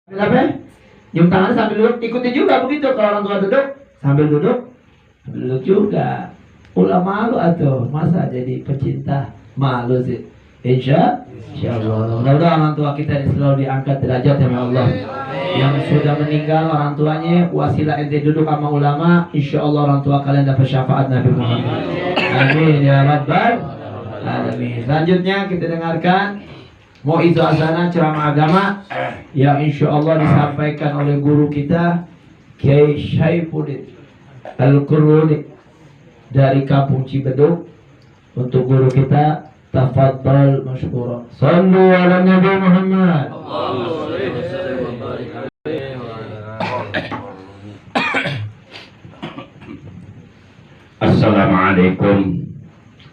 Apa? Cium tangannya sambil duduk, ikuti juga begitu. Kalau orang tua duduk, sambil duduk juga. Ulah malu atau masa jadi pecinta malu sih. Insya Allah. Mudah-mudahan orang tua kita ini selalu diangkat derajat sama Allah. Yang sudah meninggal orang tuanya, wasilah ente duduk sama ulama, insya Allah orang tua kalian dapat syafaat Nabi Muhammad. Amin ya Rabbal Alamin. Selanjutnya kita dengarkan mau itu asana ceramah agama yang insya Allah disampaikan oleh guru kita Kiai Syaifuddin Al-Quruni dari Kampung Cibeduk. Untuk guru kita, tafadhal masykuran. Sallu ala Nabi Muhammad. Assalamualaikum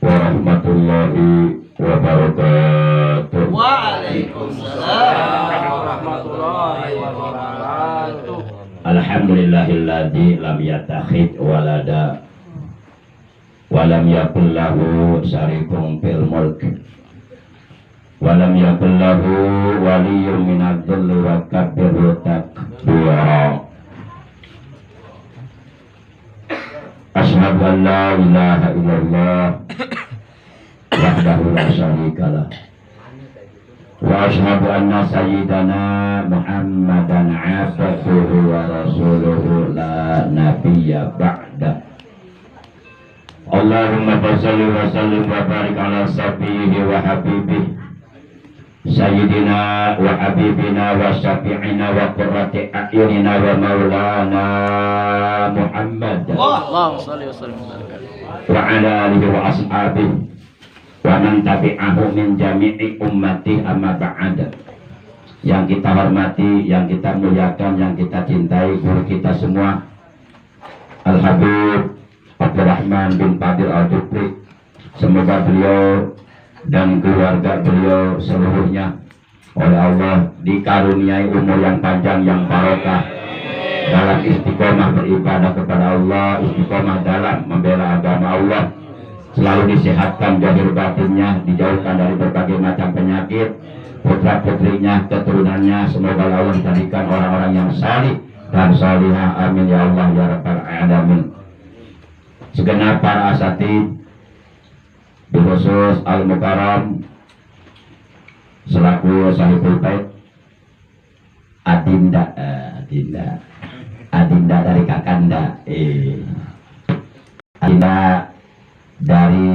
warahmatullahi wabarakatuh. Waalaikumsalam warahmatullahi wabarakatuh. Alhamdulillahilladzi lam yattakhidh walada wa lam yakul lahu syarikun fil mulk wa lam yakul lahu waliyyun minadh-dhilli wa kabbirhu takbira. Asyhadu an la ilaha illallah wahdahu la syarika lah wa asyhadu anna sayyidana Muhammadan abduhu wa rasuluhu la nabiyya ba'da. Allahumma shalli wa sallim wa barik ala sabihi wa habibihi sayyidina wa habibina wa syafi'ina wa qurrati a'yunina wa maulana Muhammad Allahumma shalli wa sallim wa ala alihi wa ashabihi wa man tabi'ahu min jami'i ummati amma ba'da. Yang kita hormati, yang kita muliakan, yang kita cintai guru kita semua Al-Habib Abdurrahman bin Fadil Al-Jufri, semoga beliau dan keluarga beliau seluruhnya oleh Allah dikaruniai umur yang panjang yang barokah dalam istiqomah beribadah kepada Allah, istiqomah dalam membela agama Allah, selalu disehatkan zahir batinnya, dijauhkan dari berbagai macam penyakit, putra putrinya, keturunannya, semoga Allah dijadikan orang-orang yang salih dan salihah, amin ya Allah ya rabbal alamin. Segenap para asatidz, khusus Al-Mukarram selaku sahibul bait, Adinda dari Kakanda, Adinda dari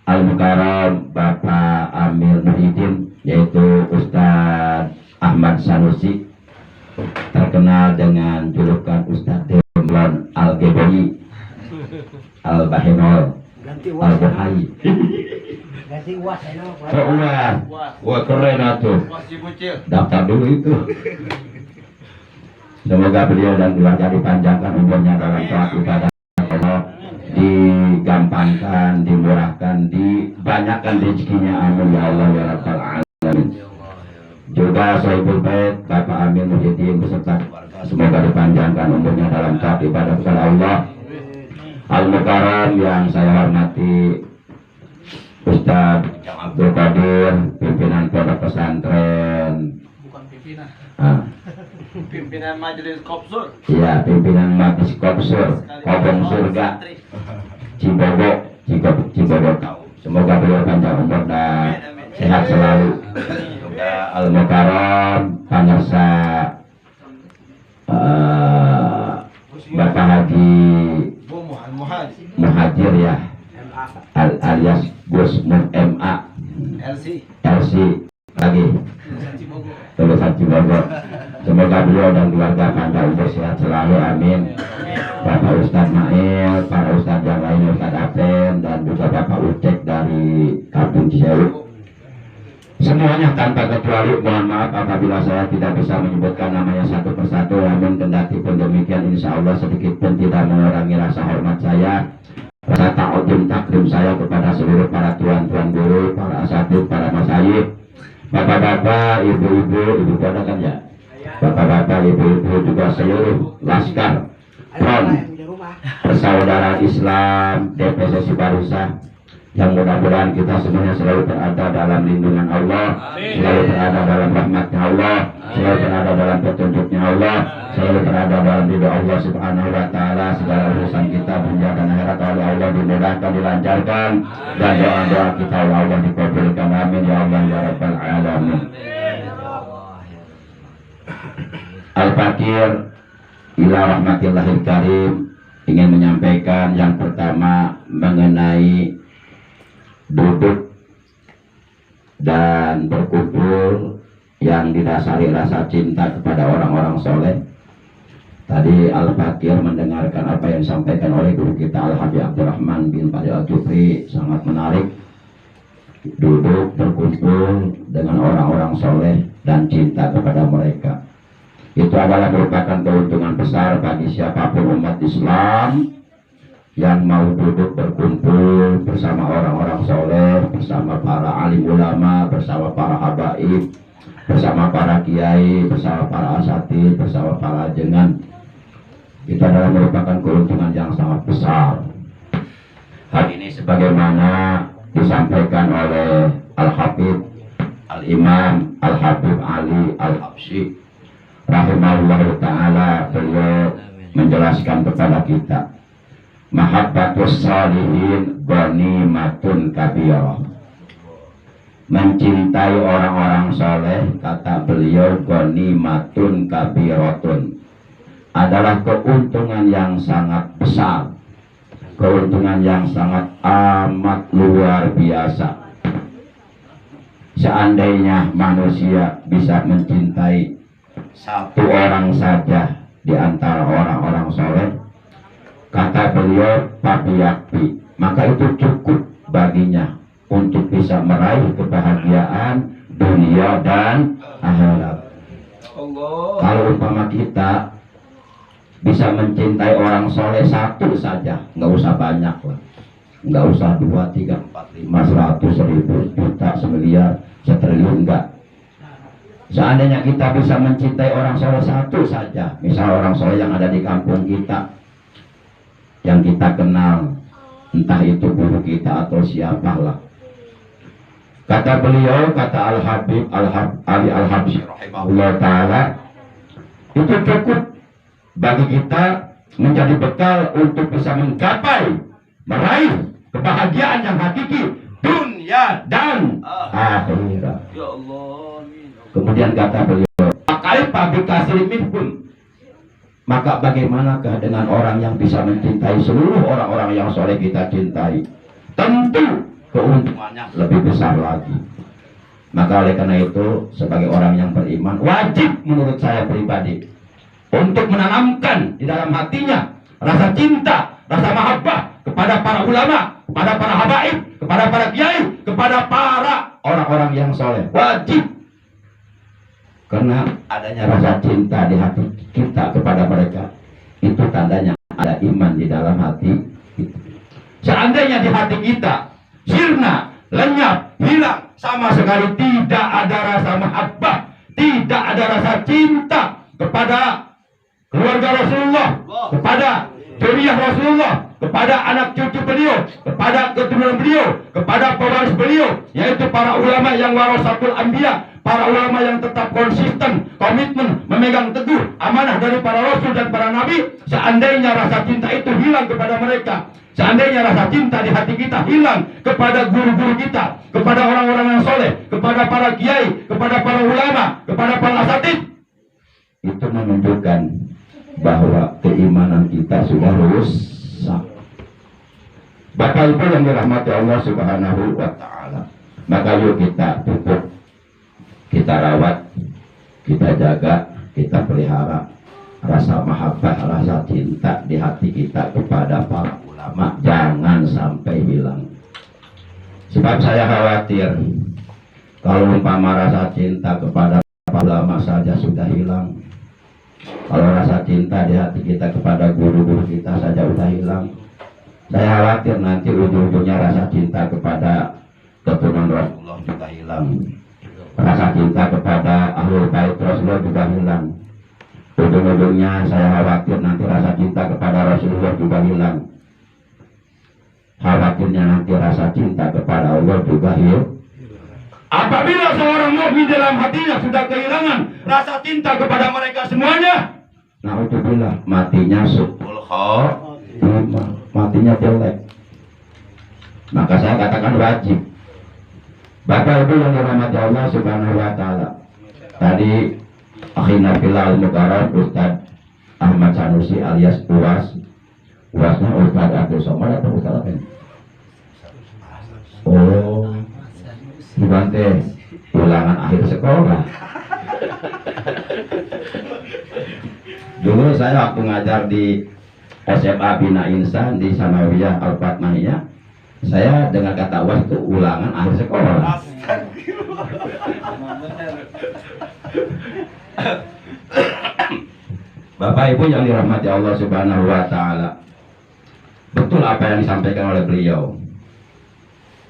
Al-Mukarram Bapak Amir Muhyiddin, yaitu Ustadz Ahmad Sanusi, terkenal dengan julukan Ustadz Demlon Al-Geboni Al-Bahinol Al-Buhai. Ganti uas ya, Wah keren atuh. Daftar dulu itu. Semoga beliau dan keluarga dipanjangkan umurnya dalam taat ibadah Allah, digampangkan, dimurahkan, dibanyakkan rezekinya, amin ya Allah ya rabbal alamin. Juga sahibul bait Bapak Amir Muhyiddin beserta keluarga, semoga dipanjangkan umurnya dalam taat ibadah kepada Allah. Al-Mukarram yang saya hormati Ustaz Abdul Qadir, pimpinan pondok pesantren. Bukan pimpinan. Pimpinan Majelis Kopsur. Iya, pimpinan Majelis Kopsur, Kopong Surga, Cibogo. Semoga beliau panjang umur dan sehat selalu. Juga Al-Mukarram pemirsa Bapak Haji Muhajir ya, alias Gus MA LC lagi lulusan Cibogo. Semoga beliau dan keluarga panjang umur sehat selalu, amin. Bapak Ustadz Mail, para Ustadz yang lain, Ustadz Apen, dan juga Bapak Ucek dari Kampung Cisewu, semuanya tanpa kecuali mohon maaf apabila saya tidak bisa menyebutkan namanya satu persatu, namun kendati pun demikian insya Allah sedikit pun tidak mengurangi rasa hormat saya, rasa ta'zim takrim saya kepada seluruh para tuan-tuan guru, para asatidz, para masyayikh, bapak-bapak, ibu-ibu, ibu pada kan ya, bapak-bapak, ibu-ibu, juga seluruh laskar front persaudaraan Islam DPC Sibarusah yang mudah-mudahan kita semuanya selalu berada dalam lindungan Allah, selalu berada dalam rahmatnya Allah, selalu berada dalam petunjuknya Allah, selalu berada dalam ridho Allah Subhanahu wa Ta'ala. Segala urusan kita dunia dan akhirat oleh Allah dimudahkan, dilancarkan, dan doa-doa kita oleh Allah dikabulkan. Amin ya Allah ya Rabbal Alamin. Al-Fakir ila rahmatillahil karim ingin menyampaikan yang pertama mengenai duduk dan berkumpul yang didasari rasa cinta kepada orang-orang soleh. Tadi Al-Fakir mendengarkan apa yang disampaikan oleh guru kita Al-Habib Abdurrahman bin Fadil Al-Jufri, sangat menarik. Duduk berkumpul dengan orang-orang soleh dan cinta kepada mereka, itu adalah merupakan keuntungan besar bagi siapapun umat Islam yang mau duduk berkumpul bersama orang-orang soleh, bersama para alim ulama, bersama para habaib, bersama para kiai, bersama para asatid, bersama para jengan. Itu adalah merupakan keuntungan yang sangat besar. Hal ini sebagaimana disampaikan oleh Al-Habib Al-Imam Al-Habib Ali Al-Habsyi rahimahullah ta'ala. Beliau menjelaskan kepada kita, mahabbatus salihin ghanimatun kabirah. Mencintai orang-orang soleh, kata beliau, ghanimatun kabiratun, adalah keuntungan yang sangat besar, keuntungan yang sangat amat luar biasa. Seandainya manusia bisa mencintai satu orang saja di antara orang-orang soleh, kata beliau, fabiyakfi, maka itu cukup baginya untuk bisa meraih kebahagiaan dunia dan akhirat. Kalau umpama kita bisa mencintai orang soleh satu saja, nggak usah banyak lah, nggak usah 2, 3, 4, 5, 100, 1000, juta, semiliar, setriliun, enggak. Seandainya kita bisa mencintai orang soleh satu saja, misal orang soleh yang ada di kampung kita, yang kita kenal, entah itu guru kita atau siapalah, kata beliau, kata Al-Habib Ali Al-Habsyi rahimahullah ta'ala, itu cukup bagi kita menjadi bekal untuk bisa menggapai, meraih kebahagiaan yang hakiki dunia dan akhirat. Ya Allah. Kemudian kata beliau, maka bagaimanakah dengan orang yang bisa mencintai seluruh orang-orang yang soleh kita cintai? Tentu keuntungannya lebih besar lagi. Maka oleh karena itu, sebagai orang yang beriman, wajib menurut saya pribadi untuk menanamkan di dalam hatinya rasa cinta, rasa mahabbah kepada para ulama, kepada para habaib, kepada para kiai, kepada para orang-orang yang soleh. Wajib. Karena adanya rasa cinta di hati kita kepada mereka, itu tandanya ada iman di dalam hati kita. Seandainya di hati kita sirna, lenyap, hilang, sama sekali tidak ada rasa mahabbah, tidak ada rasa cinta kepada keluarga Rasulullah, kepada zuriyah Rasulullah, kepada anak cucu beliau, kepada keturunan beliau, kepada pewaris beliau, yaitu para ulama yang warasatul anbiya, para ulama yang tetap konsisten, komitmen, memegang teguh amanah dari para rasul dan para nabi. Seandainya rasa cinta itu hilang kepada mereka, seandainya rasa cinta di hati kita hilang kepada guru-guru kita, kepada orang-orang yang soleh, kepada para kiai, kepada para ulama, kepada para asatid, itu menunjukkan bahwa keimanan kita sudah rusak. Bapak Ibu yang dirahmati Allah Subhanahu wa ta'ala, maka yuk kita pupuk, kita rawat, kita jaga, kita pelihara rasa mahabbah, rasa cinta di hati kita kepada para ulama, jangan sampai hilang. Sebab saya khawatir kalau umpama rasa cinta kepada para ulama saja sudah hilang, kalau rasa cinta di hati kita kepada guru-guru kita saja sudah hilang, saya khawatir nanti ujung-ujungnya rasa cinta kepada keturunan Rasulullah juga hilang, rasa cinta kepada ahlul bait Rasulullah juga hilang. Ujung-ujungnya saya khawatir nanti rasa cinta kepada Rasulullah juga hilang. khawatirnya nanti rasa cinta kepada Allah juga hilang. Apabila seorang mukmin dalam hatinya sudah kehilangan rasa cinta kepada mereka semuanya, naudzubillah, matinya subul khotimah, matinya jelek. Maka saya katakan wajib. Bapak Ibu yang dirahmati Allah Subhanahu wa taala. Tadi akhina filal mukarram Ustaz Ahmad Sanusi alias Uwas. Uwasnya Ustaz Abdul Somad atau Ustaz apa ini? Oh, Bante ulangan akhir sekolah. Dulu saya waktu ngajar di SMA Bina Insan di Sanawiyah Al-Fatmahiyah, saya dengan kata uas itu ulangan akhir sekolah. Bapak Ibu yang dirahmati Allah Subhanahu wa taala, betul apa yang disampaikan oleh beliau.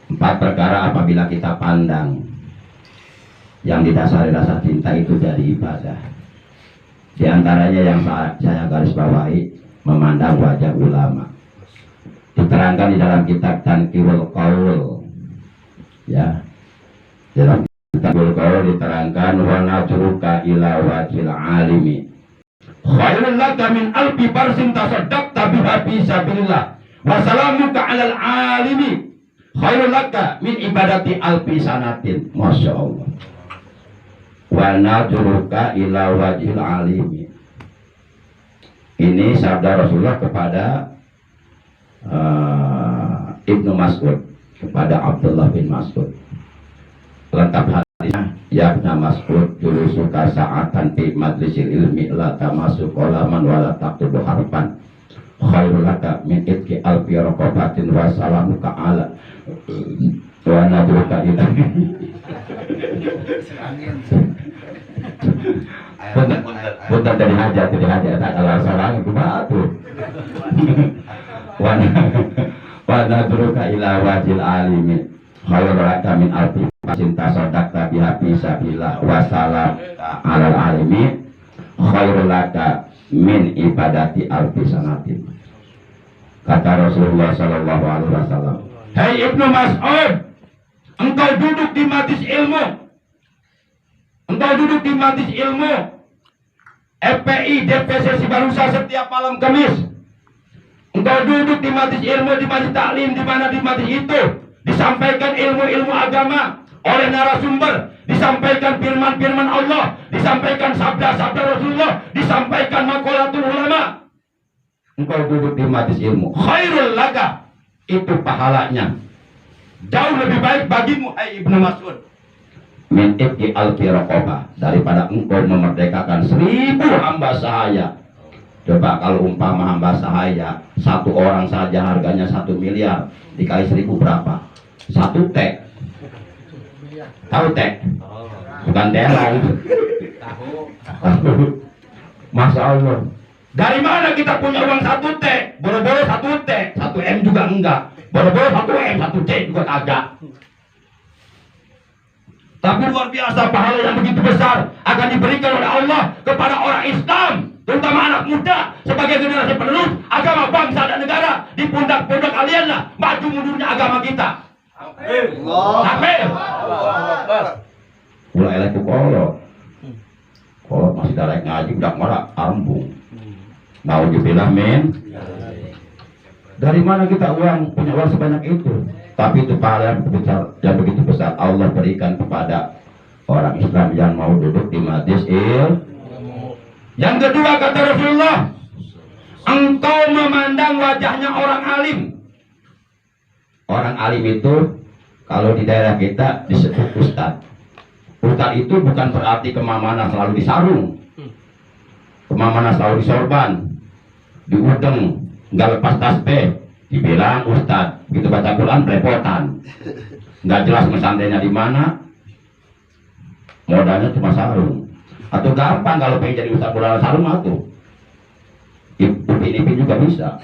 4 perkara apabila kita pandang yang didasari rasa cinta itu jadi ibadah. Di antaranya yang saya garis bawahi, memandang wajah ulama. Diterangkan di dalam kitab Tanqihul Qaul. Ya. Dalam Tanqihul Qaul diterangkan wa najruka ila wajhil alimi. Khairul laka min alfi barsin tasaddaqta biha fi sabilillah. Wa salamuka 'alal alimi. Khairul laka min ibadati alfi sanatin. Masya Allah. Wa najruka ila wajhil alimi. Ini sabda Rasulullah kepada Ibnu Mas'ud, kepada Abdullah bin Mas'ud. Lengkap hadisnya, ya Ibnu Mas'ud, julusuka sa'atan fi majlisil ilmi la tamasuk qalaman wa la taqtubu harfan. Khairul laka min itqi alfi raqabatin wa salamuka ala wa nadruka ila. Punten dari hajat tak kalah salah kumaha tuh. Wa nadruka ila wajil alimi. Khairul laka min alfi cinta sadaqta biha fi sabilillah wa salamuka ala alimi. Khairul laka min ibadati alfi sanatin. Kata Rasulullah sallallahu alaihi wasallam, "Hai Ibnu Mas'ud, engkau duduk di majlis ilmu. Engkau duduk di majlis ilmu FPI DPC Sibarusa setiap malam Kamis. Engkau duduk di majlis ilmu, di majlis taklim, di mana di majlis itu disampaikan ilmu-ilmu agama oleh narasumber, disampaikan firman-firman Allah, disampaikan sabda-sabda Rasulullah, disampaikan maqalatul ulama. Engkau duduk di majlis ilmu. Khairul laka, itu pahalanya jauh lebih baik bagimu, hai Ibnu Mas'ud, min ibki alfi raqabah, daripada engkau memerdekakan 1000 hamba sahaya. Coba kalau umpama hamba sahaya 1 orang saja harganya 1 miliar, dikali 1000 berapa? 1 tek. Tahu tek? Bukan terong. Tahu. Masya Allah. Dari mana kita punya uang 1 tek? Boro-boro 1 tek, 1 M juga enggak. Boro-boro 1 M, 1 T juga kagak. Tapi luar biasa pahala yang begitu besar akan diberikan oleh Allah kepada orang Islam, terutama anak muda sebagai generasi penerus agama bangsa dan negara. Di pundak-pundak kalianlah maju mundurnya agama kita. Amin. Ulah elek kolot. Kolot masih darek ngaji udah marah ambung. Mau dibilang men. Dari mana kita punya uang sebanyak itu? Tapi itu pahala yang begitu besar Allah berikan kepada orang Islam yang mau duduk di majlis ilmu. Yang kedua kata Rasulullah, engkau memandang wajahnya orang alim. Orang alim itu kalau di daerah kita disebut ustad. Ustad itu bukan berarti kemamana selalu disarung, kemamana selalu disorban, diudeng, nggak lepas tasbih, dibilang ustad. Begitu baca Quran repotan, nggak jelas mesantainya di mana, modalnya cuma sarung. Atau gampang kalau pengen jadi ustad modal sarung atau Upin-ipin juga bisa.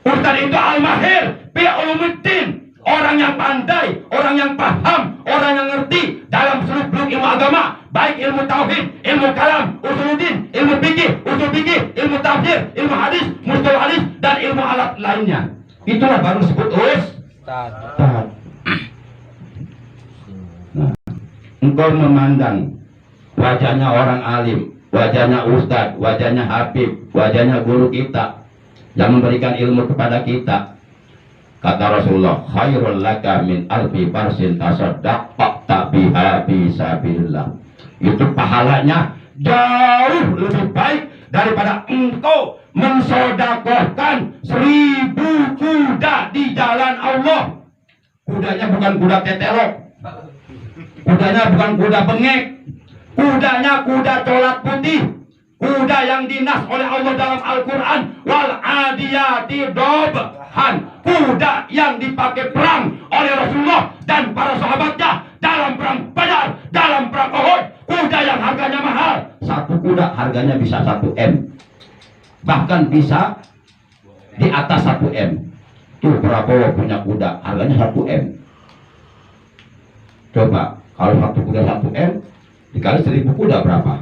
Ustaz itu al-mahir fi ulumuddin, orang yang pandai, orang yang paham, orang yang ngerti dalam seluk-beluk ilmu agama, baik ilmu tauhid, ilmu kalam, usuluddin, ilmu fikih, usul fikih, ilmu tafsir, ilmu hadis, mustalah hadis, dan ilmu alat lainnya. Itulah baru disebut ustad. Nah, engkau memandang wajahnya orang alim, wajahnya ustad, wajahnya habib, wajahnya guru kita yang memberikan ilmu kepada kita. Kata Rasulullah, khairul laka min alfi farsin tasaddaqta biha fi sabilillah. Itu pahalanya jauh lebih baik daripada engkau mensodakohkan 1000 kuda di jalan Allah. Kudanya bukan kuda tetelok, kudanya bukan kuda bengek, kudanya kuda colat putih, kuda yang dinas oleh Allah dalam Al-Quran, wal adiyati dobhan, kuda yang dipakai perang oleh Rasulullah dan para sahabatnya dalam perang Badar, dalam perang Uhud. Kuda yang harganya mahal, satu kuda harganya bisa 1 M, bahkan bisa di atas 1 M. Tuh Prabowo punya kuda harganya 1 M. Coba kalau satu kuda 1 M dikali 1000 kuda berapa?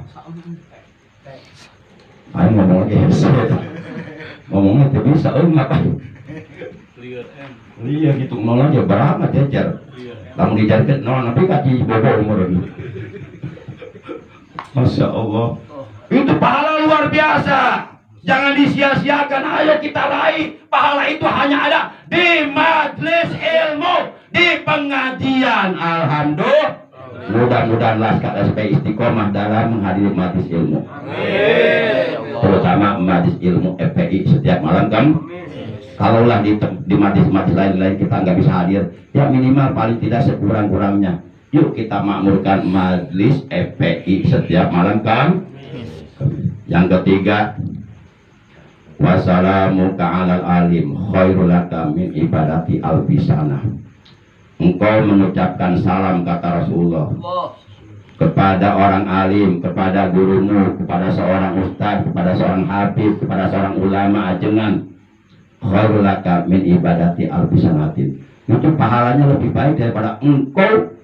Ayo ngomong lagi, ngomongnya tidak bisa, ngapain? Iya gitu, nol aja berapa jajar? Kamu dijajar nol, tapi kaji bobo umur ini. Masya Allah, itu pahala luar biasa. Jangan disia-siakan, ayo kita raih. Pahala itu hanya ada di majelis ilmu, di pengajian. Alhamdulillah. Mudah-mudahan Laskar SPI istiqomah dalam menghadiri majelis ilmu. Terutama majelis ilmu FPI setiap malam kan. Kalaulah di majelis-majelis lain-lain kita nggak bisa hadir, ya minimal paling tidak sekurang-kurangnya. Yuk kita makmurkan majelis FPI setiap malam kan. Yang ketiga, wassalamu ka'alal alim khairul laka min ibadati albisanah. Engkau mengucapkan salam, kata Rasulullah, kepada orang alim, kepada gurumu, kepada seorang ustaz, kepada seorang habib, kepada seorang ulama ajengan, khairul laka min ibadati albisanatin. Itu pahalanya lebih baik daripada engkau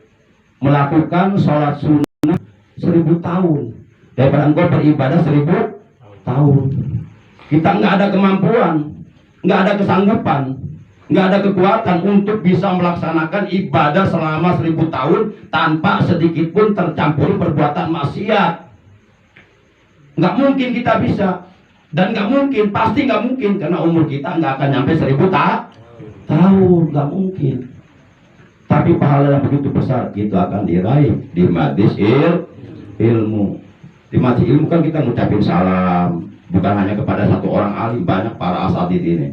melakukan sholat sunnah 1000 tahun, daripada engkau beribadah 1000 tahun. Kita nggak ada kemampuan, nggak ada kesanggupan, nggak ada kekuatan untuk bisa melaksanakan ibadah selama 1000 tahun tanpa sedikit pun tercampur perbuatan maksiat. Nggak mungkin kita bisa, dan nggak mungkin, pasti nggak mungkin, karena umur kita nggak akan nyampe 1000 tahun, nggak mungkin. Tapi pahala yang begitu besar itu akan diraih di majelis ilmu. Di majelis ilmu kan kita ngucapin salam, bukan hanya kepada satu orang alim, banyak para asatidz ini.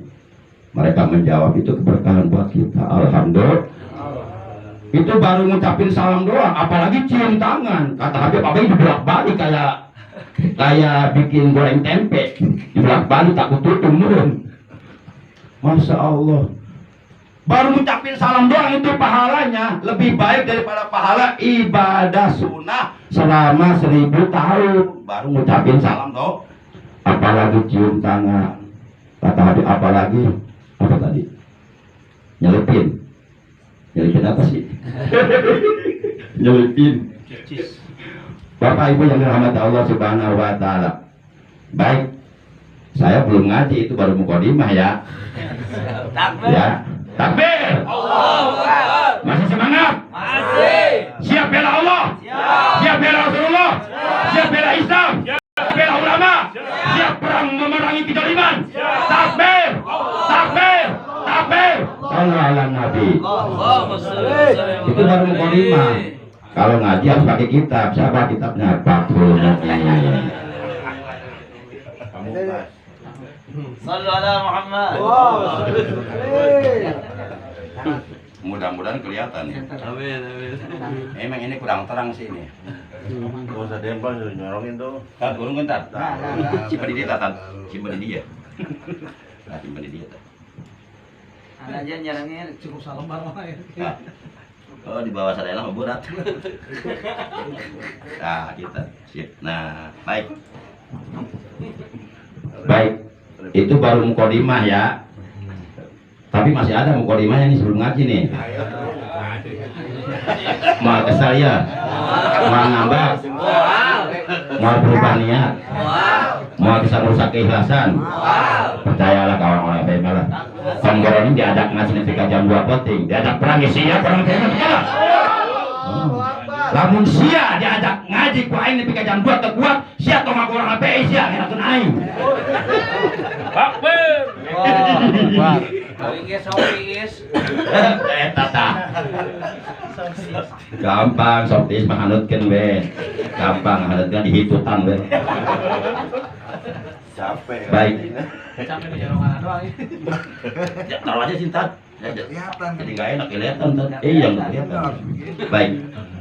Mereka menjawab, itu keberkahan buat kita. Alhamdulillah. Itu baru ngucapin salam doang, apalagi cium tangan. Kata Habib, apa itu bolak-balik kayak bikin goreng tempe, bolak-balik takut tutung turun. Masya Allah. Baru ngucapin salam doang itu pahalanya lebih baik daripada pahala ibadah sunnah selama 1000 tahun. Baru ngucapin salam doang, apalagi cium tangan. Kata Habib, apalagi apa tadi? Nyelipin apa sih? Nyelipin. Bapak Ibu yang dirahmati Allah Subhanahu wa Ta'ala. Baik, saya belum ngaji, itu baru mukadimah ya. Ya, takbir. Allahu Akbar. Masih semangat? Masih. Siap bela Allah? Siap bela Rasulullah? Siap bela Islam? Siap bela ulama? Siap perang memerangi kezaliman? Takbir. Takbir. Takbir. Sallallahu ala Nabi. Itu baru mukadimah. Kalau ngaji harus pakai kitab. Siapa kitabnya? Fathul Mu'in. Sallu ala Muhammad. Mudah-mudahan kelihatan ya. Amin, amin. Emang ini kurang terang sih ini. Gak usah dempel, nyorongin tuh. Kan burung kentar. Simpan di dia, Tatan. Simpan di dia. Nah, simpan di dia. Ada aja nyarangnya cukup salam bareng ya. Oh, di bawah saya lama berat. Nah, kita sip. Nah, baik. Baik. Itu baru mukadimah ya. Tapi masih ada mukadimahnya nih sebelum ngaji nih. Mau kesal ya? mau ngambek, mau berubah niat, mau bisa merusak keikhlasan. Percayalah kawan orang baik lah. Songgoro ini diajak ngaji ketika jam 2 penting, diajak perang isinya perang tengah. Lamun sia diajak ngaji ku aing nepi ka jam 2 teu kuat, sia tong ngagorong API sia ngerakeun aing. Akbar. Wah. Geus sopis. Eta tah. Gampang sopis mah hanutkeun we. Gampang hanutkeun dihitutan we. Capek. Baik. Capek di jarongan doang. Ya, taruh aja Sintan. Kelihatan. Jadi nggak enak kelihatan. Iya nggak kelihatan. Baik.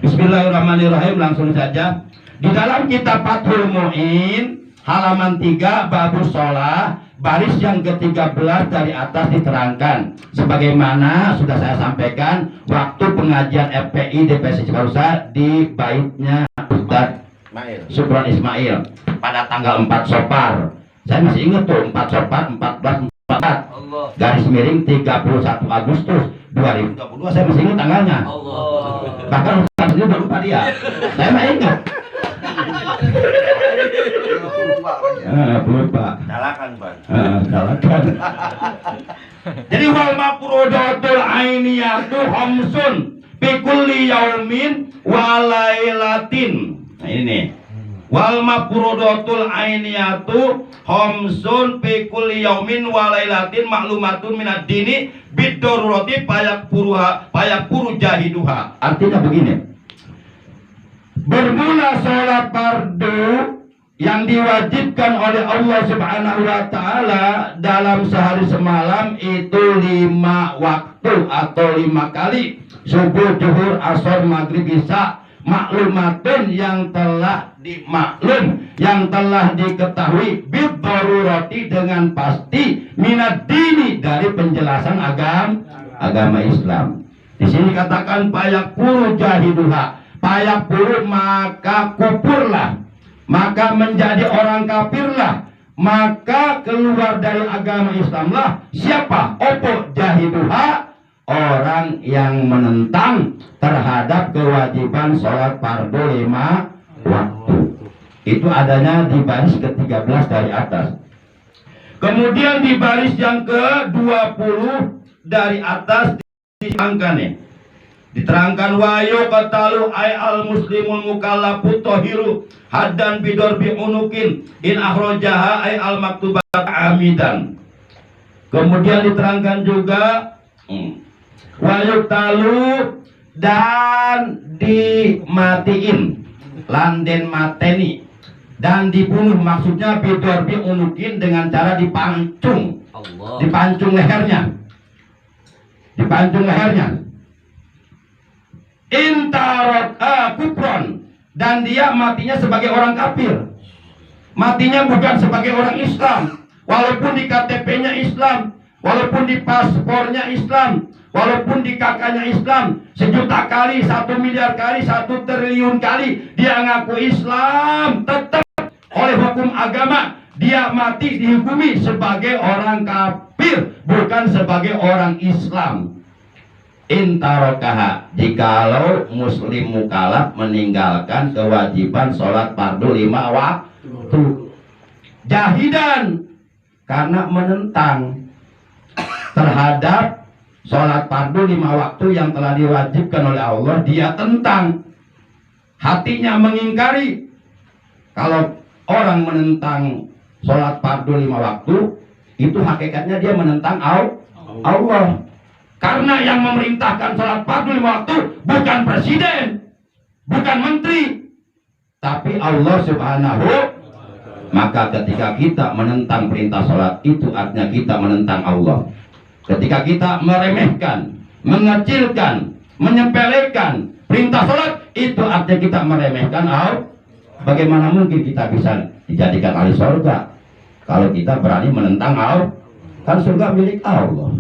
Bismillahirrahmanirrahim, langsung saja. Di dalam kitab Fathul Mu'in halaman 3 babus sholah baris yang ke-13 dari atas diterangkan sebagaimana sudah saya sampaikan waktu pengajian FPI DPC Cibarusah di baitnya Ustadz Subron Ismail pada tanggal 4 Sopar. Saya masih ingat tuh 4 Sopar 1444 garis miring 31 Agustus 2022. Saya masih ingat tanggalnya. Bahkan Ustadz itu lupa dia. Saya mah ingat. Lupa. Calakan, Pak. Calakan. Jadi wal mafrudatul ainiyatu khamsun fi kulli yaumin wa lailatin. Nah ini nih. Wal mafrudatul ainiyatu khamsun fi kulli yaumin wa lailatin maklumatun minad dini biddarurati payakpuru jahiduha. Artinya begini. Bermula sholat fardu yang diwajibkan oleh Allah Subhanahu wa taala dalam sehari semalam itu 5 waktu atau 5 kali, subuh, zuhur, asar, maghrib, isya, maklumatun yang telah yang telah diketahui biddarurati dengan pasti minad dini dari penjelasan agama Islam. Di sini katakan payakpuru jahiduha, payakpuru maka kupurlah, maka menjadi orang kafirlah, maka keluar dari agama Islamlah. Siapa? Opo jahiduha, orang yang menentang terhadap kewajiban sholat fardu 5 waktu. Itu adanya di baris ke-13 dari atas. Kemudian di baris yang ke-20 dari atas diterangkan nih. Diterangkan wayo katalu ay al muslimul mukallafu tahiru haddan bidor bi unukin in akhrajaha ay al maktubat amidan. Kemudian diterangkan juga wayo talu dan dimatiin landen mateni dan dibunuh, maksudnya bidor bi unukin dengan cara dipancung. Dipancung lehernya. Dipancung lehernya. Intarot kufron, dan dia matinya sebagai orang kafir, matinya bukan sebagai orang Islam, walaupun di KTP-nya Islam, walaupun di paspornya Islam, walaupun di kakaknya Islam, 1 juta kali, 1 miliar kali, 1 triliun kali dia ngaku Islam, tetap oleh hukum agama dia mati dihukumi sebagai orang kafir, bukan sebagai orang Islam. Intarokaha, jikalau muslim mukallaf meninggalkan kewajiban sholat fardu 5 waktu, jahidan karena menentang terhadap sholat fardu 5 waktu yang telah diwajibkan oleh Allah, dia tentang, hatinya mengingkari. Kalau orang menentang sholat fardu 5 waktu, itu hakikatnya dia menentang Allah. Karena yang memerintahkan sholat fardu 5 waktu bukan presiden, bukan menteri, tapi Allah Subhanahu. Maka ketika kita menentang perintah sholat, itu artinya kita menentang Allah. Ketika kita meremehkan, mengecilkan, menyepelekan perintah sholat, itu artinya kita meremehkan Allah. Bagaimana mungkin kita bisa dijadikan ahli surga kalau kita berani menentang Allah? Kan surga milik Allah.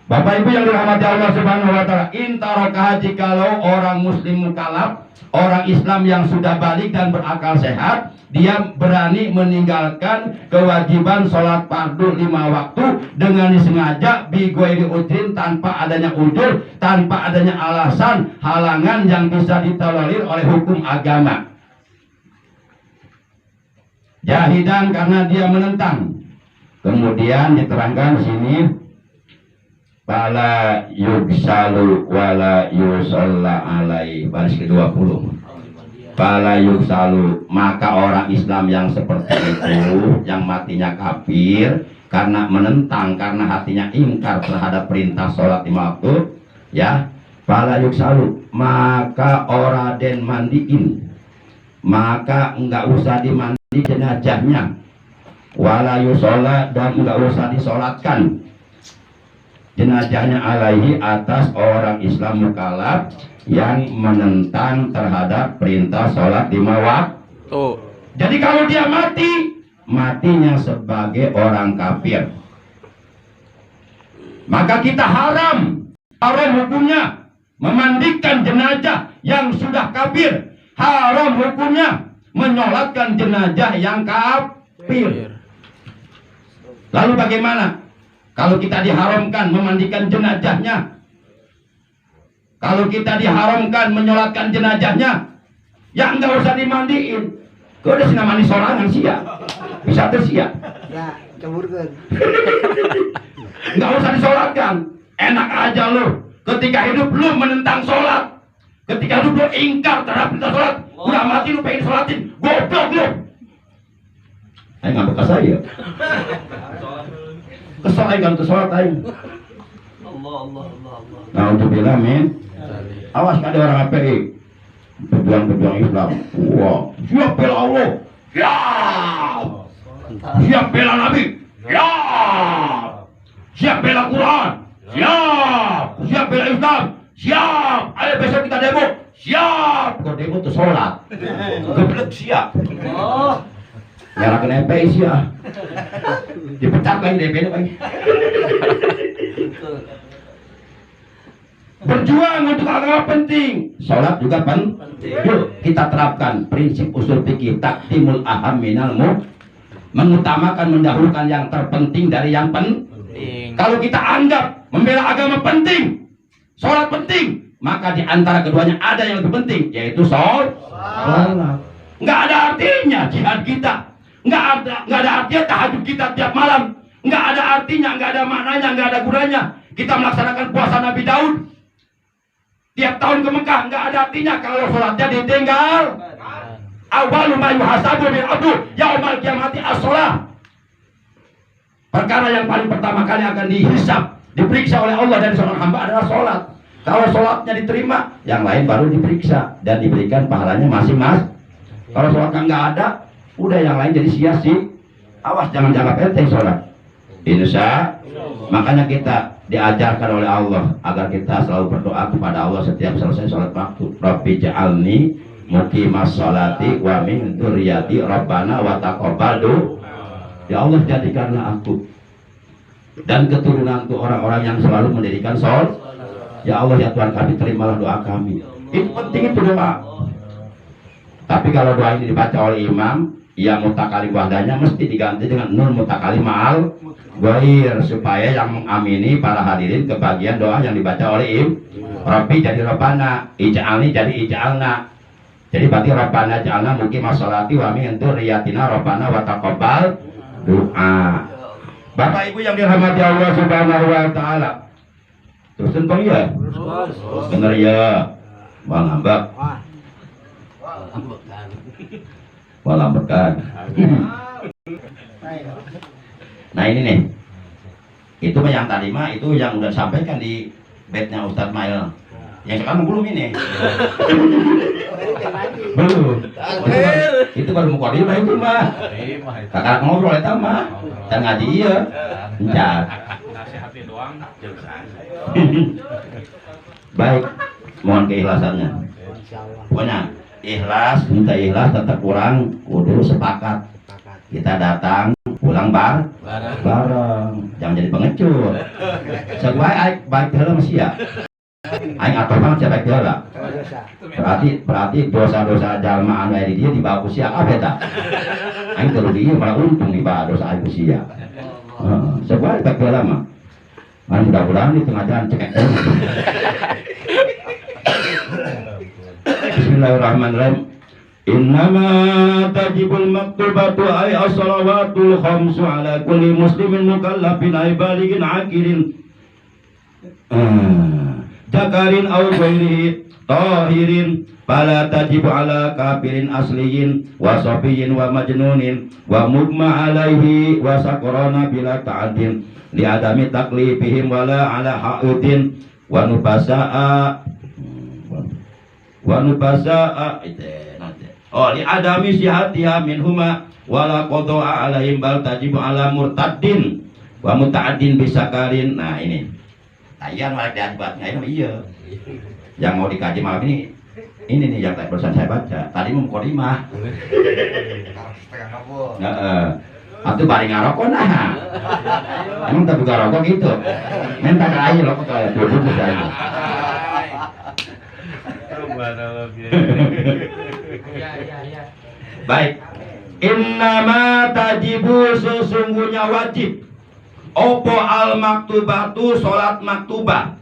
Bapak Ibu yang dirahmati Allah Subhanahu wa taala, intarakah, jikalau orang muslim mukallaf, orang Islam yang sudah balik dan berakal sehat dia berani meninggalkan kewajiban sholat fardu 5 waktu dengan disengaja bighairi udhrin, tanpa adanya udzur, tanpa adanya alasan halangan yang bisa ditolerir oleh hukum agama. Jahidan karena dia menentang. Kemudian diterangkan sini fala yugsalu wala yusalla alaihi, baris ke-20. Fala yugsalu, maka orang Islam yang seperti itu, yang matinya kafir karena menentang, karena hatinya ingkar terhadap perintah sholat 5 waktu, ya, fala yugsalu, maka ora den mandiin, maka enggak usah dimandi jenazahnya, wala yusola, dan enggak usah disolatkan jenazahnya alaihi, atas orang Islam mukallaf yang menentang terhadap perintah sholat 5 waktu. Jadi kalau dia mati, matinya sebagai orang kafir, maka kita haram hukumnya memandikan jenazah yang sudah kafir, haram hukumnya menyolatkan jenazah yang kafir. Lalu bagaimana kalau kita diharamkan memandikan jenazahnya? Kalau kita diharamkan menyolatkan jenazahnya, ya enggak usah dimandiin. Kau udah sih mandi sorangan sih ya, bisa tersia. Ya, campurkan. Enggak usah disolatkan. Enak aja lo. Ketika hidup lu menentang sholat, ketika hidup lu ingkar terhadap perintah sholat, udah mati lu pengen sholatin, goblok lu. Nggak bekas saya. Kesal aja kalau sholat aja. Allah. Nah untuk bilang men, awas ada orang API, pejuang Islam. Wah, siap bela Allah, siap bela Nabi, siap bela Quran, siap bela Islam, siap. Ayo besok kita demo, siap. Kau demo tuh sholat, geblek siap. Oh, Nyalakan FPI sih ya, dipecat lagi DPD lagi. Berjuang untuk agama penting, sholat juga penting. Yuk kita terapkan prinsip usul fikih takdimul aham minal mengutamakan, mendahulukan yang terpenting dari yang penting. Kalau kita anggap membela agama penting, sholat penting, maka di antara keduanya ada yang lebih penting, yaitu sholat. Nggak ada artinya jihad kita, nggak ada artinya tahajud kita tiap malam, nggak ada artinya, nggak ada maknanya, nggak ada gunanya kita melaksanakan puasa Nabi Daud tiap tahun ke Mekah, nggak ada artinya kalau sholatnya ditinggal. Awwalu ma yuhasabu bil abdu yaumal qiyamati as-shalah. Perkara yang paling pertama kali akan dihisab, diperiksa oleh Allah dari seorang hamba adalah sholat. Kalau sholatnya diterima, yang lain baru diperiksa dan diberikan pahalanya masing-masing. Kalau sholatnya nggak ada, udah yang lain jadi sia-sia. Awas jangan dianggap enteng sholat. Insya, makanya kita diajarkan oleh Allah agar kita selalu berdoa kepada Allah setiap selesai sholat waktu. Rabbi ja'alni muqimas sholati wa min dzurriyyati rabbana wa taqabbal du'a. Ya Allah, jadikanlah aku dan keturunanku orang-orang yang selalu mendirikan sholat. Ya Allah, ya Tuhan kami, terimalah doa kami. Itu penting, itu doa. Tapi kalau doa ini dibaca oleh imam, ya mutakalim wahdanya mesti diganti dengan nun mutakalim ma'al ghair, supaya yang mengamini para hadirin kebagian doa yang dibaca oleh imam. Rabbi jadi Rabbana, ij'alni jadi ij'alna. Jadi berarti Rabbana ja'alna muqimas sholati wa min dzurriyyatina Rabbana wa taqabbal doa. Bapak Ibu yang dirahmati Allah Subhanahu wa taala. Terusin Bang ya? Bener ya. Bang Ambak. Malam berkah. Nah ini nih, itu yang tadi mah itu yang udah sampaikan di bednya Ustadz Mail. Yang sekarang belum ini. Belum. Itu baru mau kodim itu mah. Kakak ngobrol itu mah. Dan ngaji iya. Encat. Nasihati doang. Baik, mohon keikhlasannya. Pokoknya ikhlas, minta ikhlas, tetap kurang, kudu sepakat. Kita datang, pulang bareng, jangan jadi pengecut. Sesuai baik dalam manusia. Aing apa banget siapa geula. Dosa. Berarti dosa-dosa jalma anu aya di dia dibawa ku sia kabeh tah. Aing teu dieu malah untung dibawa dosa aing ku sia. Heeh, sebab bae geula mah. Mudah-mudahan di tengah jalan cekek. Bismillahirrahmanirrahim. Innama tajibul maktubatu ay as-salawatul khamsu ala kulli muslimin mukallafin ay balighin aqilin Jakarin aw ghairihi tahirin fala tajibu ala kafirin asliyin wa sabiyin wa majnunin wa mugma alaihi wa sakrana bila ta'adin li adami taklifihim wala ala ha'udin wa nubasa'a li adami sihatiha minhuma wala qada'a alaihim bal tajibu ala murtaddin wa muta'addin bisakarin. Nah ini tayan malah dibuatnya ini iya yang mau dikaji malam ini nih yang tadi barusan saya baca tadi mau mukodimah atau bareng ngarokok nah emang tak buka rokok gitu minta kaya rokok kayak dulu saja. Baik, innama tajibu sesungguhnya wajib opo al maktubatu sholat maktubah.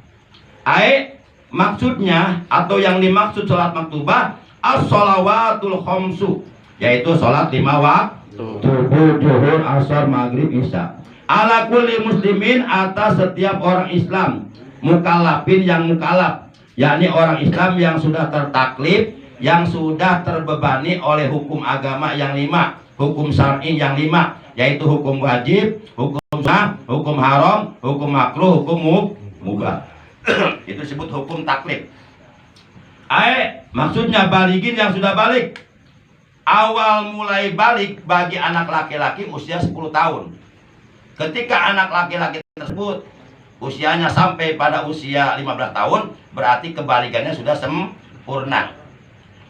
Maksudnya atau yang dimaksud sholat maktubah as-sholawatul khamsu, yaitu sholat 5 waktu subuh, zuhur, asar, maghrib, isya. Ala kulli muslimin atas setiap orang Islam mukallafin yang mukallaf, yakni orang Islam yang sudah tertaklif, yang sudah terbebani oleh hukum agama yang 5, hukum syar'i yang 5, yaitu hukum wajib, hukum sunnah, hukum haram, hukum makruh, hukum mubah. Itu disebut hukum taklif. Maksudnya baligin yang sudah balik. Awal mulai balik bagi anak laki-laki usia 10 tahun. Ketika anak laki-laki tersebut usianya sampai pada usia 15 tahun, berarti kebalikannya sudah sempurna.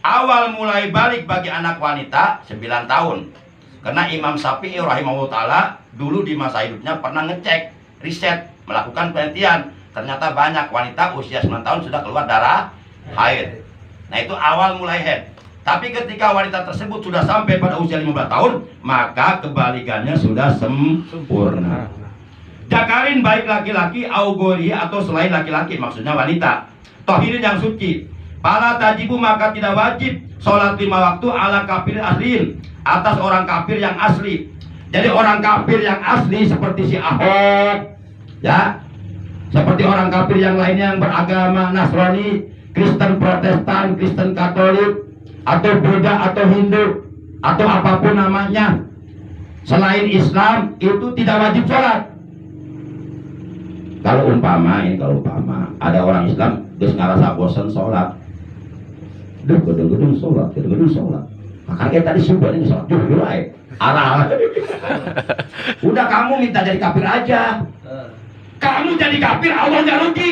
Awal mulai balik bagi anak wanita 9 tahun. Karena Imam Syafi'i rahimahullah ta'ala dulu di masa hidupnya pernah ngecek, riset, melakukan penelitian. Ternyata banyak wanita usia 9 tahun sudah keluar darah haid. Nah itu awal mulai haid. Tapi ketika wanita tersebut sudah sampai pada usia 15 tahun, maka kebalikannya sudah sempurna. Jakarin baik laki-laki, augori atau selain laki-laki, maksudnya wanita. Tohirin yang suci. Pala tajibu maka tidak wajib sholat 5 waktu ala kafir asliin, atas orang kafir yang asli. Jadi orang kafir yang asli seperti si Ahok, ya, seperti orang kafir yang lainnya yang beragama Nasrani, Kristen Protestan, Kristen Katolik, atau Buddha atau Hindu atau apapun namanya selain Islam, itu tidak wajib sholat. Kalau umpama ada orang Islam terus ngerasa bosan sholat, gedung sholat, maka kayak tadi subuh ini sholat dulu arah. Udah kamu minta jadi kafir aja. Kamu jadi kafir, Allah nggak rugi.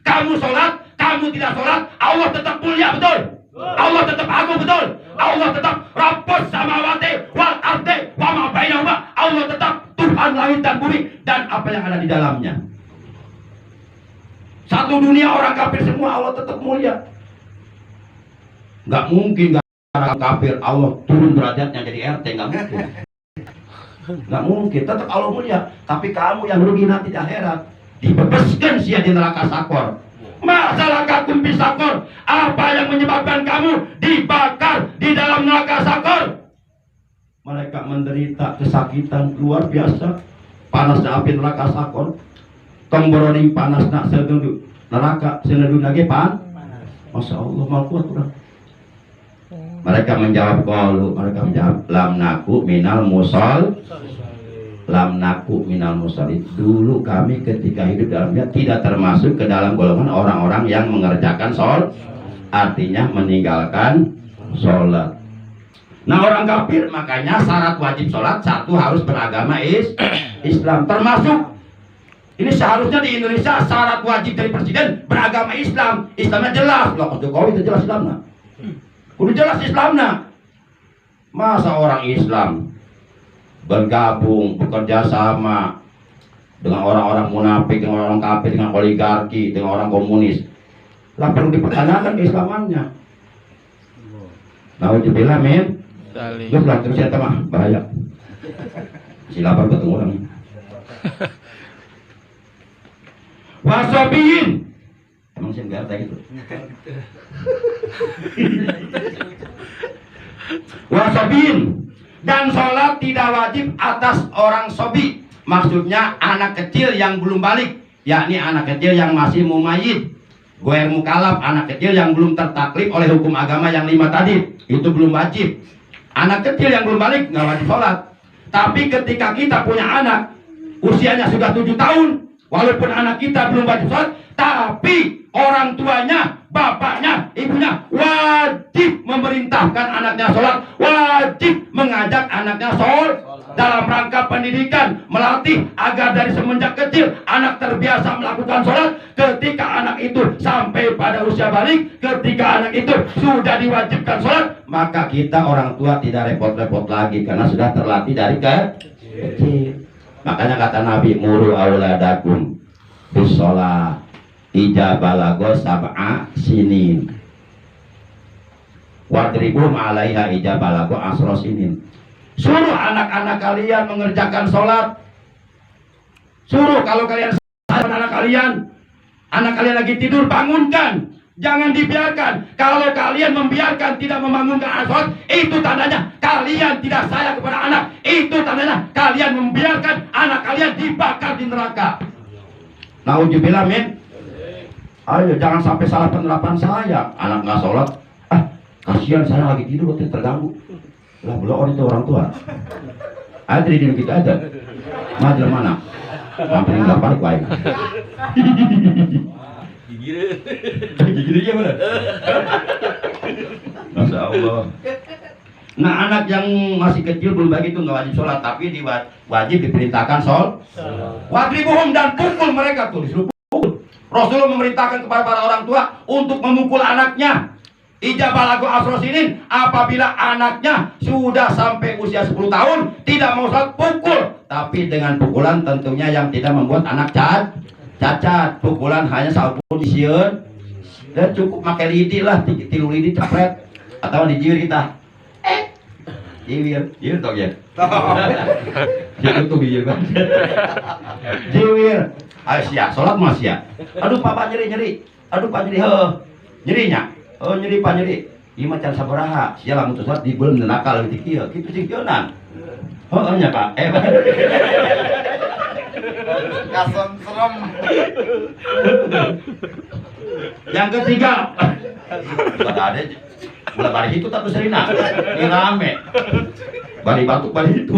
Kamu sholat, kamu tidak sholat, Allah tetap mulia, betul. Allah tetap agung, betul. Allah tetap Rabbus samawati wal ardi wa ma bainahuma. Allah tetap Tuhan langit dan bumi dan apa yang ada di dalamnya. Satu dunia orang kafir semua, Allah tetap mulia. Nggak mungkin orang kafir Allah turun derajatnya jadi RT, nggak mungkin. Nggak mungkin, tetap Allah mulia. Tapi kamu yang rugi nanti di akhirat, dibebaskan sia di neraka sakor. Masalah kakum bisakor, apa yang menyebabkan kamu dibakar di dalam neraka sakor? Mereka menderita kesakitan luar biasa. Panasnya api neraka sakor, tongboroni panas nak sedudu neraka sedudu lagi pan. Masya Allah, mal kuat udah. Mereka menjawab qalu, mereka menjawab lam naku minal musol. Lam naku minal musallin. Dulu kami ketika hidup dalamnya tidak termasuk ke dalam golongan orang-orang yang mengerjakan sholat, artinya meninggalkan sholat. Nah orang kafir makanya syarat wajib sholat satu harus beragama Islam, termasuk ini seharusnya di Indonesia syarat wajib dari presiden beragama Islam. Islamnya jelas loh, Jokowi itu jelas Islamnya, udah jelas Islamnya. Masa orang Islam bergabung, bekerja sama dengan orang-orang munafik, dengan orang kafir, dengan oligarki, dengan orang komunis. Lah perlu dipertanyakan keislamannya. Nauzubillah min. Lu bilang terus ya mah bahaya. Si lapar ketemu orang ini. Wasobiin. Emang sih enggak ada gitu. Wasobiin. Dan sholat tidak wajib atas orang sobi. Maksudnya anak kecil yang belum balik, yakni anak kecil yang masih mumayyid, goer mukalaf, anak kecil yang belum tertaklif oleh hukum agama yang 5 tadi, itu belum wajib. Anak kecil yang belum balik nggak wajib sholat. Tapi ketika kita punya anak usianya sudah 7 tahun, walaupun anak kita belum wajib sholat, tapi orang tuanya, bapaknya, ibunya wajib memerintahkan anaknya sholat, wajib mengajak anaknya sholat dalam rangka pendidikan, melatih agar dari semenjak kecil anak terbiasa melakukan sholat. Ketika anak itu sampai pada usia balik, ketika anak itu sudah diwajibkan sholat, maka kita orang tua tidak repot-repot lagi karena sudah terlatih dari kecil. Makanya kata Nabi, muru auladakum bis sholat ijabalago sab'a sinin wadribum alaiha ijabalago asro sinin. Suruh anak-anak kalian mengerjakan sholat. Suruh kalau kalian anak kalian lagi tidur, bangunkan. Jangan dibiarkan. Kalau kalian membiarkan, tidak membangunkan anak sholat, itu tandanya kalian tidak sayang kepada anak. Itu tandanya kalian membiarkan anak kalian dibakar di neraka. Nauzubillah min. Ayo jangan sampai salah penerapan saya. Anak nggak sholat, kasihan saya lagi tidur, terganggu. Lah belum itu orang tua. Ada di diri kita ada. Majelis mana? Hampir nggak balik lain. Gigi dia mana? Masya Allah. Nah anak yang masih kecil belum begitu nggak wajib sholat, tapi wajib diperintahkan sholat. Wadribuhum, dan pukul mereka, tuh disuruh pukul. Rasulullah memerintahkan kepada para orang tua untuk memukul anaknya. Ijabalago asro sinin, apabila anaknya sudah sampai usia 10 tahun tidak mau sholat, pukul. Tapi dengan pukulan tentunya yang tidak membuat anak cacat. Pukulan hanya saupun disieun, dan cukup pakai lidi lah, tilu lidi cepret, atau dijiwir kita. Jiwir tau ya? Itu jiwir kan? Jiwir. Ayo siap, sholat mas ya. Aduh papa nyeri. Aduh pak nyeri, nyerinya. Oh nyeri pak nyeri. Ini macam sabaraha. Siapa lamun sholat di belum nakal gitu kieu. Kitu sing kionan. Oh nya pak. Kasem serem. Yang ketiga. Ada mulai bari itu tak serina. Ini rame. Bari batuk bari itu.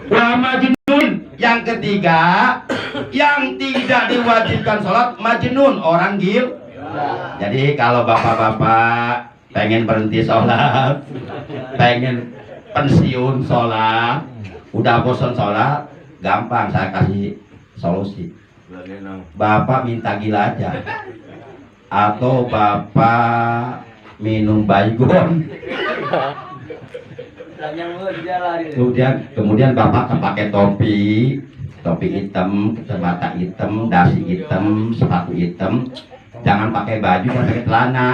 Wah majnun. Yang ketiga, yang tidak diwajibkan sholat, majnun, orang gil. Jadi kalau bapak-bapak pengen berhenti sholat, pengen pensiun sholat, udah bosan sholat, gampang saya kasih solusi. Bapak minta gila aja, atau bapak minum baygon. Kemudian bapak pakai topi hitam, kacamata hitam, dasi hitam, sepatu hitam. Jangan pakai baju, jangan pakai celana.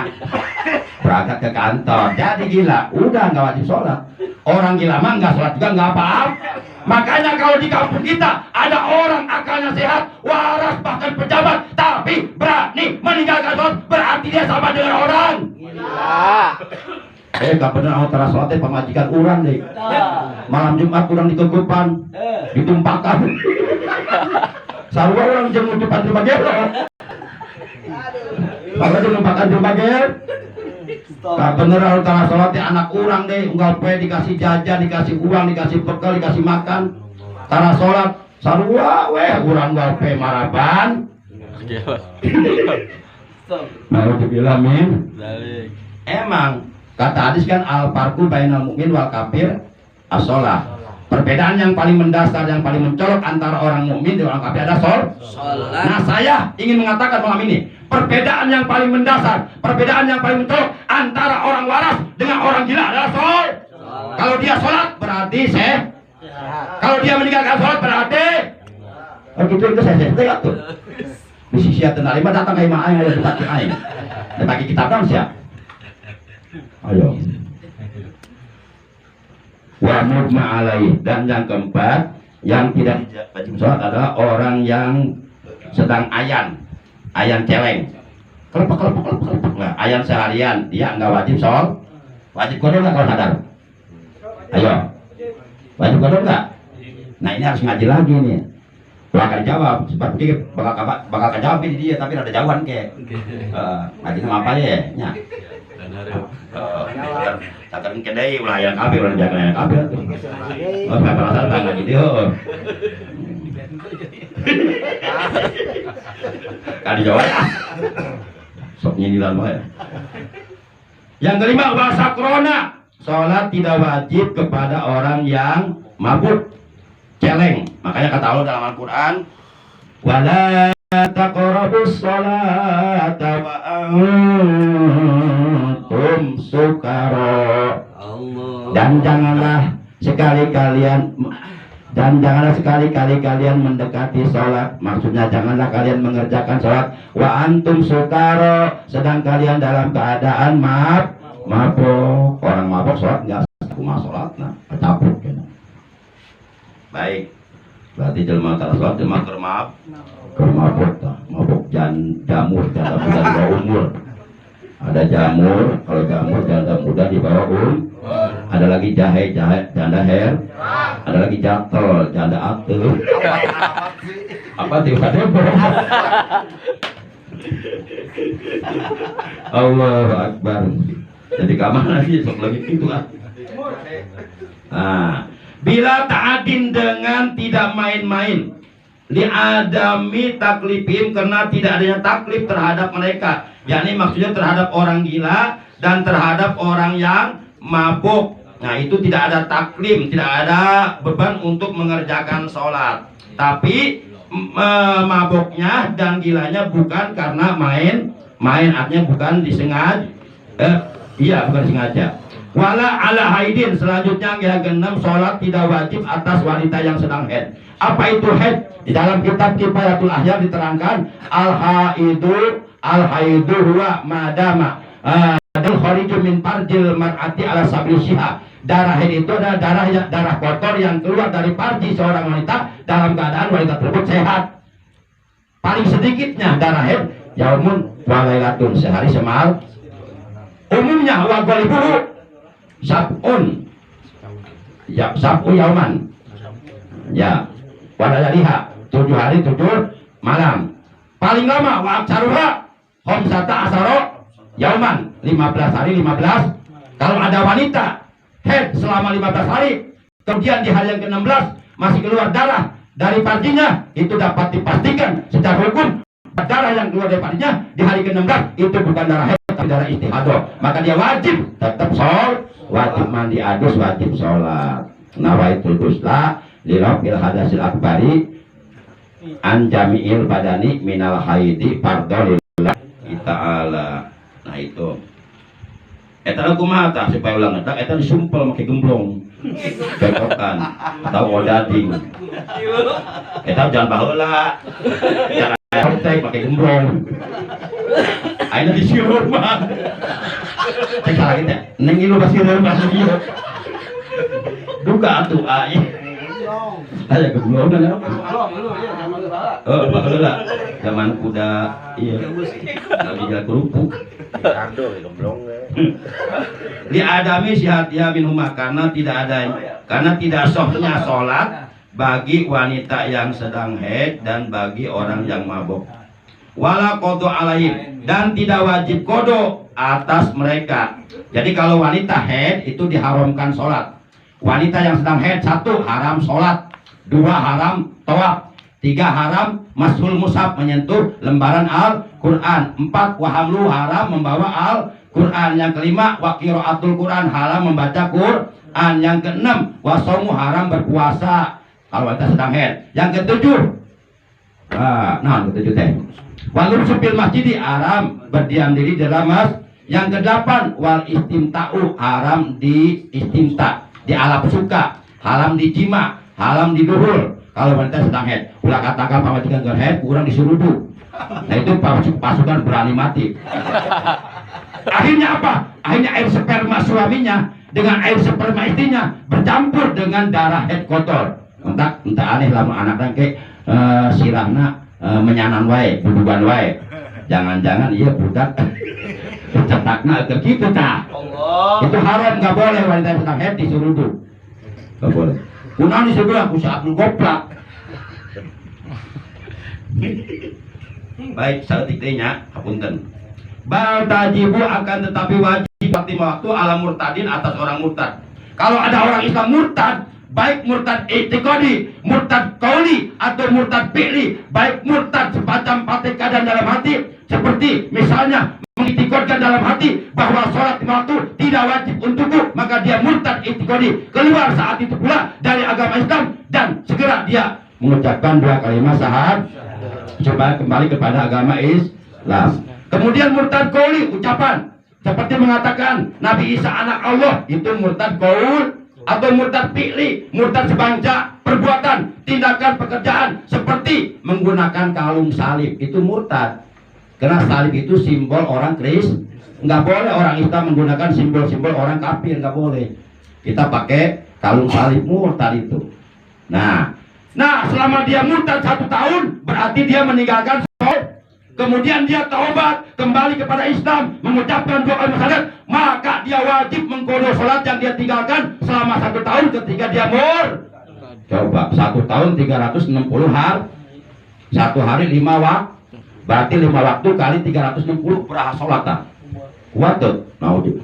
Berangkat ke kantor. Jadi gila, udah nggak wajib sholat. Orang gila mah nggak sholat juga nggak apa-apa. Makanya kalau di kampung kita ada orang akalnya sehat, waras bahkan pejabat, tapi berani meninggalkan sholat, berarti dia sama dengan orang gila. Gak bener antara sholatnya pemajikan orang deh. Malam Jumat kurang dikegupan, ditumpakan. Sarwa orang jenguk depan rumah gelo. Sarwa jenguk depan rumah gelo. Gak bener antara sholatnya anak orang deh. Unggal pe dikasih jajan, dikasih uang, dikasih bekal, dikasih makan. Tara sholat, sarwa kurang unggal pe maraban. Mau dibilang min. Emang kata hadis kan al-farqu bainal mu'min wal kafir as-shalah. Perbedaan yang paling mendasar, yang paling mencolok antara orang mukmin dan orang kafir adalah sholat. Nah, saya ingin mengatakan malam ini, perbedaan yang paling mendasar, perbedaan yang paling mencolok antara orang waras dengan orang gila adalah sholat. Kalau dia sholat berarti Kalau dia meninggalkan sholat berarti oh gitu itu saya tengok tuh. Bisi sia teu narima datang ka imah aing aya tempat aing. Da bagi kitab naon sia? Ayo. Wa mudma alaih, dan yang keempat yang tidak wajib sholat adalah orang yang sedang ayan celeng. Kelepek lah, ayan seharian dia nggak wajib sholat. Wajib kodok nggak kalau sadar? Ayo, wajib kodok nggak? Nah ini harus ngaji lagi nih. Bakal jawab, seperti bakal kejawab ini dia, tapi ada jauhan ke. Ngaji sama apa ya? Nya. Takkan kedai ulah yang kabeh ulah jangan yang kabeh. Oh, perasaan ngaji dia. Kali jawab. Sok nyindilan wae. Yang kelima bahasa krona. Salat tidak wajib kepada orang yang mabuk, celeng. Makanya kata Allah dalam Al-Qur'an, wala taqrabus sholata wa antum sukara. Dan janganlah sekali-kali kalian mendekati sholat. Maksudnya janganlah kalian mengerjakan sholat wa antum sukara, sedang kalian dalam keadaan mabuk. Orang mabuk sholat nggak cuma sholat, nah kecapuk gitu. Baik, berarti jelma tara sholat jelma mabuk, mabuk jamur janda muda di bawah umur. Ada jamur, kalau jamur janda muda di bawah umur. Ada lagi jahe janda hair. Ada lagi jatel janda atel. Apa tiba-tiba? Allahu Akbar. Jadi kamar sih sok lagi itu lah. Nah, bila ta'adin dengan tidak main-main, li adami taklifim, karena tidak adanya taklif terhadap mereka, yakni maksudnya terhadap orang gila dan terhadap orang yang mabuk. Nah itu tidak ada taklim, tidak ada beban untuk mengerjakan sholat. Tapi mabuknya dan gilanya bukan karena main, artinya bukan disengaja. Iya, bukan sengaja. Wala ala haidin, selanjutnya yang keenam, sholat tidak wajib atas wanita yang sedang haid. Apa itu haid? Di dalam kitab Kifayatul Ahyar diterangkan, al-haidu huwa madama al-khariju min farjil mar'ati ala sabri syihab. Darah haid itu adalah darah kotor yang keluar dari farji seorang wanita dalam keadaan wanita tersebut sehat. Paling sedikitnya darah haid yaumun wa lailatun, sehari semalam. Umumnya wa ghalibuhu sab'un, ya sab'u yauman, ya wadayaliha 7 hari 7 malam. Paling lama wa aksaruha khamsata asaro yauman, 15 hari 15. Kalau ada wanita haid selama 15 hari, kemudian di hari yang ke-16 masih keluar darah dari farjinya, itu dapat dipastikan secara hukum darah yang keluar dari farjinya di hari ke-16 itu bukan darah haid tapi darah istihadah. Maka dia wajib tetap sholat, wajib mandi adus, wajib sholat. Nawaitul ghusla lirafil hadasil akbari an jami'il badani minal haidi fardhu lillahi ta'ala. Nah itu eta kumaha tah supaya ulang eta disumpel make gemblong bekokan atau odading. Eta jangan baheula, jangan tek make gemblong. Aina disieur mah cek lagi teh neng ilu basieur mah ieu duka atuh ai aya gemblong dan baheula zaman kuda iya lagi jalan kerupuk Kado gemblong. Di adami sihatia minhumah, karena tidak sahnya sholat bagi wanita yang sedang haid dan bagi orang yang mabuk. Wala qadha alaihim, dan tidak wajib qadha atas mereka. Jadi kalau wanita haid itu diharamkan sholat. Wanita yang sedang haid, 1 haram sholat, 2 haram tawaf, 3 haram mashul mushaf, menyentuh lembaran Al-Quran, 4 wahamlu, haram membawa Al-Quran, yang kelima wa qiraatul Quran, haram membaca Quran, yang keenam wasomu, haram berpuasa kalau wanita sedang haid, yang ketujuh ketujuh teh walum supil masjid, haram berdiam diri di dalam masjid, yang kedelapan wal istimta'u, haram di istimta, di alap suka, haram di jima, halam di duhur. Kalau wanita sedang head, ulah katakan pamajikan nggak head, kurang disuruh. Nah itu pasukan berani mati. Akhirnya apa? Akhirnya air sperma suaminya dengan air sperma istrinya bercampur dengan darah head kotor. Entah aneh lah anak rangke sirahna menyanan wae, budugan wae. Jangan-jangan iya budak cetakna ke gitu tah. Itu haram, nggak boleh wanita yang sedang head disuruh tuh. Nggak boleh. Kunani sebelah ku Abdul Goplak. Baik, saeutiknya hapunten. Bal tajibu akan tetapi wajib waktu ala murtadin atas orang murtad. Kalau ada orang Islam murtad, baik murtad i'tiqadi, murtad qauli atau murtad fi'li, baik murtad semacam keadaan dalam hati seperti misalnya mengiktikadkan dalam hati bahwa sholat lima waktu tidak wajib untukku, maka dia murtad i'tiqadi, keluar saat itu pula dari agama Islam dan segera dia mengucapkan dua kalimat syahadat supaya kembali kepada agama Islam. Kemudian murtad qauli, ucapan seperti mengatakan Nabi Isa anak Allah, itu murtad qaul. Atau murtad fi'li, murtad sebangsa, perbuatan, tindakan, pekerjaan seperti menggunakan kalung salib, itu murtad. Karena salib itu simbol orang Kristen. Nggak boleh orang Islam menggunakan simbol-simbol orang kafir, nggak boleh. Kita pakai kalung salib, murtad itu. Nah selama dia murtad 1 tahun berarti dia meninggalkan sholat. Kemudian dia taubat kembali kepada Islam, mengucapkan dua kalimat syahadat, maka dia wajib mengqada sholat yang dia tinggalkan selama 1 tahun ketika dia coba 1 tahun 360 hari, 1 hari 5 waktu, berarti 5 waktu kali 360 beraha sholat tak? Kuat tuh,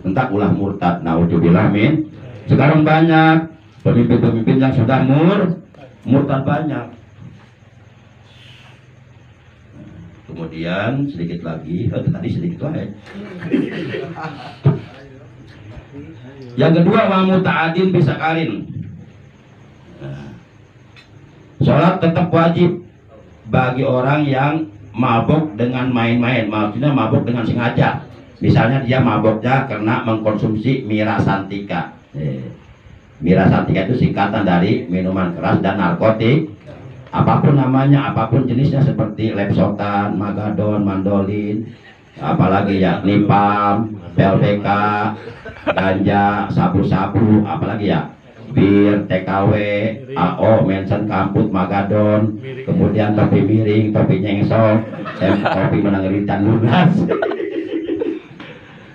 entah ulah murtad, naudzubillah min. Sekarang banyak pemimpin-pemimpin yang sudah murtad banyak. Kemudian sedikit lagi, tadi sedikit lagi. Yang kedua, wa muta'adin bisa karin. Sholat tetap wajib bagi orang yang mabuk dengan main-main, maksudnya mabuk dengan sengaja. Misalnya dia mabuknya karena mengkonsumsi mirasantika. Mirasantika itu singkatan dari minuman keras dan narkotik. Apapun namanya, apapun jenisnya seperti lepsotan, magadon, mandolin, apalagi ya nipam, PLBK, ganja, sabu-sabu, apalagi ya bir, TKW, AO, mention kamput, magadon, kemudian topi miring, topi nyengsong, topi menangiritan lunas.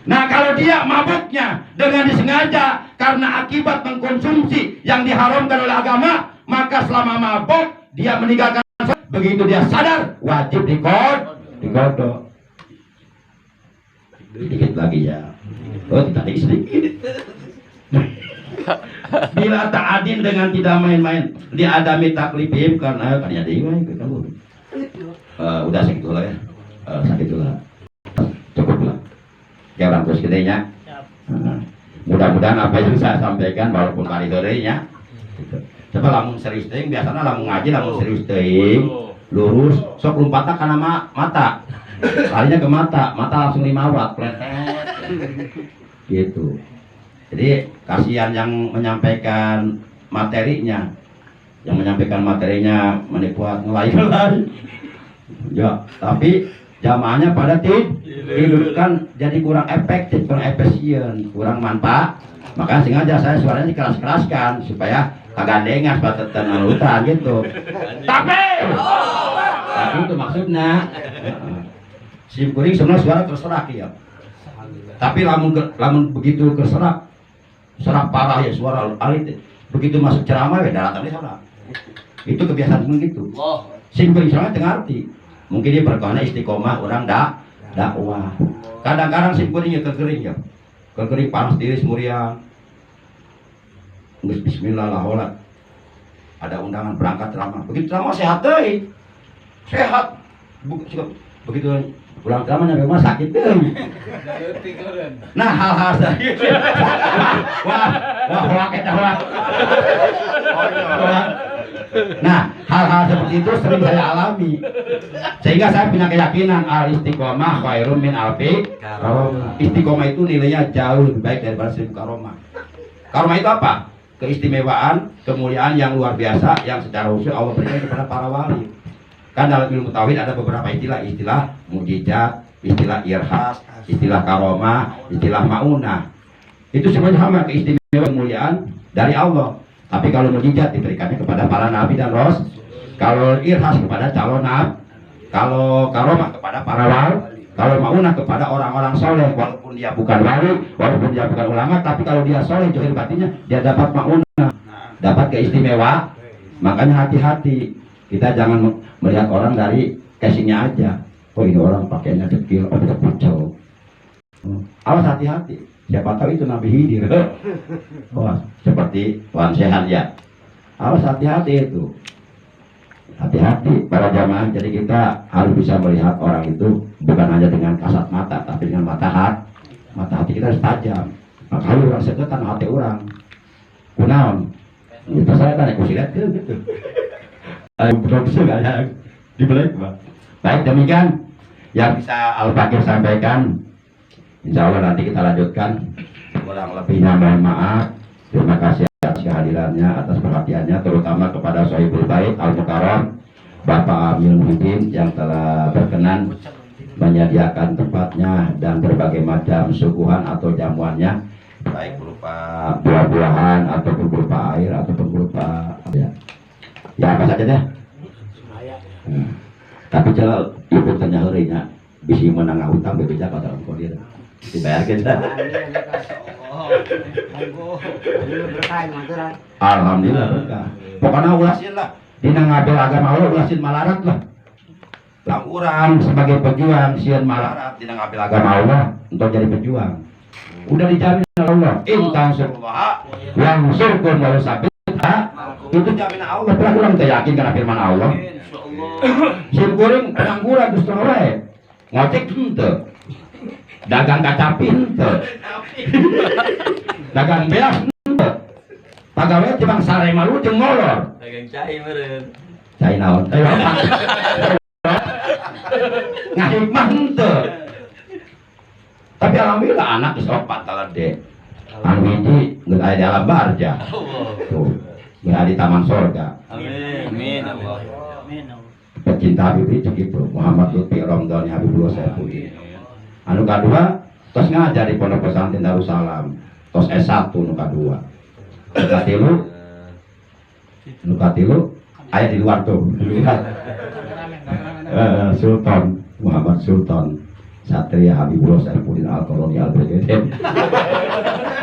Nah kalau dia mabuknya dengan disengaja karena akibat mengkonsumsi yang diharamkan oleh agama, maka selama mabuk dia meninggalkan sholat, begitu dia sadar wajib dikodok. Sedikit lagi ya. Tidak sedikit. Bila ta'adin dengan tidak main-main, diadami taklifim karena udah segitu lah ya. Segitu lah. Cukup lah. Ya orang terus gedenya. Mudah-mudahan apa yang saya sampaikan walaupun kali dorenya. Coba lamun serius teuing, biasanya lamun ngaji lamun serius teuing, lurus, sok lompatna kana mata. Larinya ke mata langsung 5 watt, pletet. Gitu. Jadi kasihan yang menyampaikan materinya. Yang menyampaikan materinya menipuat ngelai-ngelai. Ya, tapi jamaahnya pada tidur kan jadi kurang efektif, kurang efisien, kurang manfaat. Makanya sengaja saya suaranya dikeras-keraskan supaya agak dengar batetan alutan gitu. Tapi itu maksudnya. Sim kuring sebenarnya suara terserak ya. Tapi lamun begitu terserak, serak parah ya suara alit. Begitu masuk ceramah ya daratannya salah. Itu kebiasaan begitu. Sim kuring sebenarnya tengah arti. Mungkin dia berkona istiqomah orang dakwah. Kadang-kadang sim kuring ya kekering ya. Kekering panas tiris muriang. Bismillahirrahmanirrahim. Ada undangan berangkat ceramah. Begitu ceramah sehat deh. Sehat. Begitu pulang ceramah nyampe rumah sakit deh. Nah hal-hal seperti itu. Wah, kita wah. Nah hal-hal seperti itu sering saya alami. Sehingga saya punya keyakinan al istiqomah khairun min alfi karomah. Istiqomah itu nilainya jauh lebih baik daripada 1000 karomah. Karomah itu apa? keistimewaan, kemuliaan yang luar biasa yang secara khusus Allah berikan kepada para wali. Kan dalam ilmu tauhid ada beberapa istilah mujizat, istilah irhas, istilah karomah, istilah maunah. Itu semuanya sama keistimewaan kemuliaan dari Allah. Tapi kalau mujizat diberikannya kepada para nabi dan rasul. Kalau irhas kepada calon nabi, kalau karomah kepada para wali, kalau maunah kepada orang-orang soleh, walaupun dia bukan wali, walaupun dia bukan ulama, tapi kalau dia soleh zahir batinnya dia dapat maunah, dapat keistimewaan. Makanya hati-hati, kita jangan melihat orang dari casingnya aja. Oh ini orang pakainya dekil, oh dia pucau. Awas hati-hati, siapa tahu itu Nabi Khidir. Wah, seperti Wan Sehan ya. Awas hati-hati itu. Hati-hati para jamaah, jadi kita harus bisa melihat orang itu bukan hanya dengan kasat mata, tapi dengan mata hati. Mata hati kita harus tajam. Maka kalau orang segetan hati orang, kunaon. Itu saya tanya kusilet gitu. Belum bisa nggak ya dibeli Pak. Baik, demikian yang bisa Al-Fakir sampaikan. Insya Allah nanti kita lanjutkan. Kurang lebihnya mohon maaf. Terima kasih atas kehadirannya, atas perhatiannya, terutama kepada Sohibul Bait Al-Mukarram Bapak Amil Muhyiddin yang telah berkenan menyediakan tempatnya dan berbagai macam suguhan atau jamuannya, baik berupa buah-buahan ataupun berupa air ataupun berupa ya apa saja deh. Tapi kalau ibu tanya harinya bisa menangah utang berbeda pada orang kodir dibayar kita. Alhamdulillah berkah. Pokoknya ulasin lah. Dina ngambil agama Allah ulasin malarat lah. Lamuran sebagai pejuang sieun malarat dina ngambil agama Allah untuk jadi pejuang. Udah dijamin Allah. Intan surullah yang surkun wa sabit. Itu jaminan Allah. Pernah kurang kita yakin karena firman Allah. Simkuring pengangguran terus terang wae. Ngocek henteu. Dagang kaca henteu. Dagang beas henteu. Pagawe tibang sare malu jeung molor. Dagang cai meureun. Cai naon? Ayo apa? Ngahikmah henteu. Tapi alhamdulillah anak geus 4 talade. Anu hiji geus aya di alam barja. Tuh. Geus aya di taman sorga. Amin. Amin Allah. Amin. Pecinta Habib itu Muhammad Lutfi Ramdhani Habibullah Saifuddin. Anu kadua tos ngajar di Pondok Pesantren Darussalam. Tos S1 nu kadua. Nu katilu aya di luar tuh. Sultan Muhammad Sultan Satria Habibullah Saifuddin Al-Qaroni Al-Brigadier.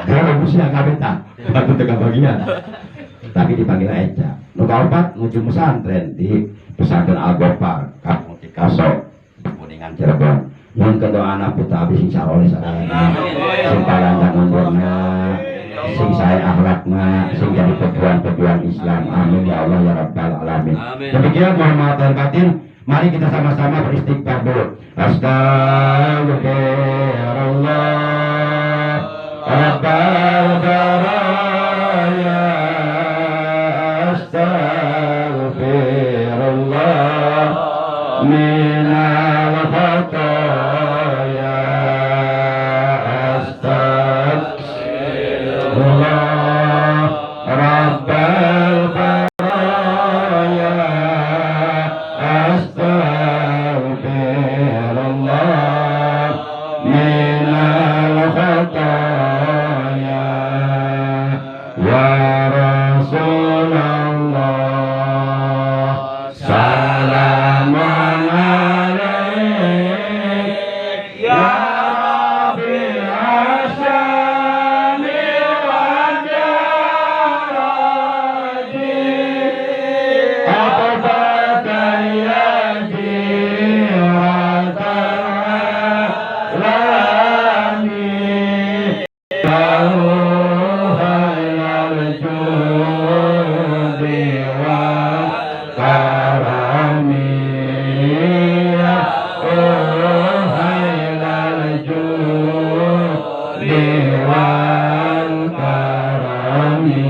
Dia musuh yang kabeta. Batu tengah bagian. Tapi dipanggil Eca. Nu kaopat nuju pesantren di pesantren Al-Ghofar, Kampung Cikaso, Kuningan Cirebon. Nyuwun kedua anak putra abdi sing saroleh sadayana. Sing palanjang umurna, sing sae akhlakna, sing jadi pejuang-pejuang Islam. Amin ya Allah ya Rabbal alamin. Demikian mohon maaf lahir batin. Mari kita sama-sama beristighfar dulu. Astagfirullah Rabbal baraya. Astagfirullah minal khataya. Astagfirullah Rabbal baraya. Astagfirullah minal khataya. Ya Rasulullah salamun alaik ya Rabbi Hasyami wa Jaraji Aqbata yadi ratalani Hayal judi wa karami ya hayal judi wal karami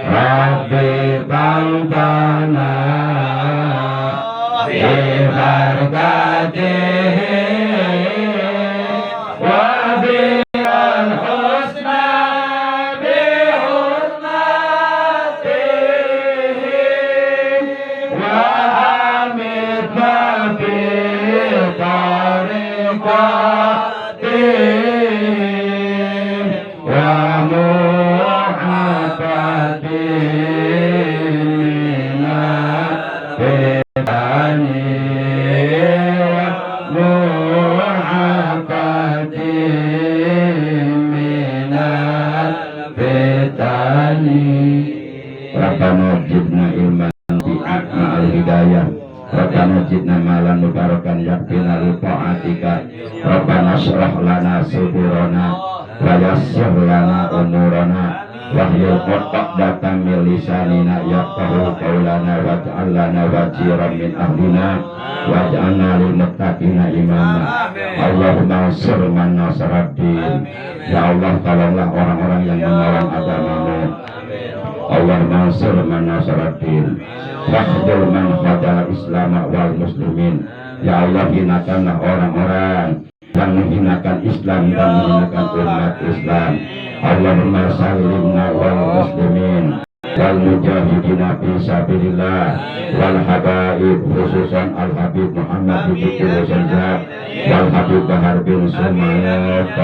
Rabbi bangtana bi barakatihi wa bi al-husna bi husna zidna malan mubarakan yakfina li ta'atika Rabbana syrah lana sudurana wa yassir lana umurana wahyul uqdatan min lisanina yafqahu qawlana waj'al lana waziran min ahlina waj'alna lil muttaqina imama. Allahumma ansur man nasaraddin. Ya Allah, tolonglah orang-orang yang mengawal agamamu. Allahumma ansur man nasaraddin wakhdul man khadal islam wal muslimin. Ya Allah, hinakanlah orang-orang yang menghinakan Islam dan menghinakan umat Islam. Allahumma sallimna wal muslimin wal mujahidina fi sabilillah wal habaib, khususan al habib Muhammad bin Abdul wal habib Bahar bin Sumayat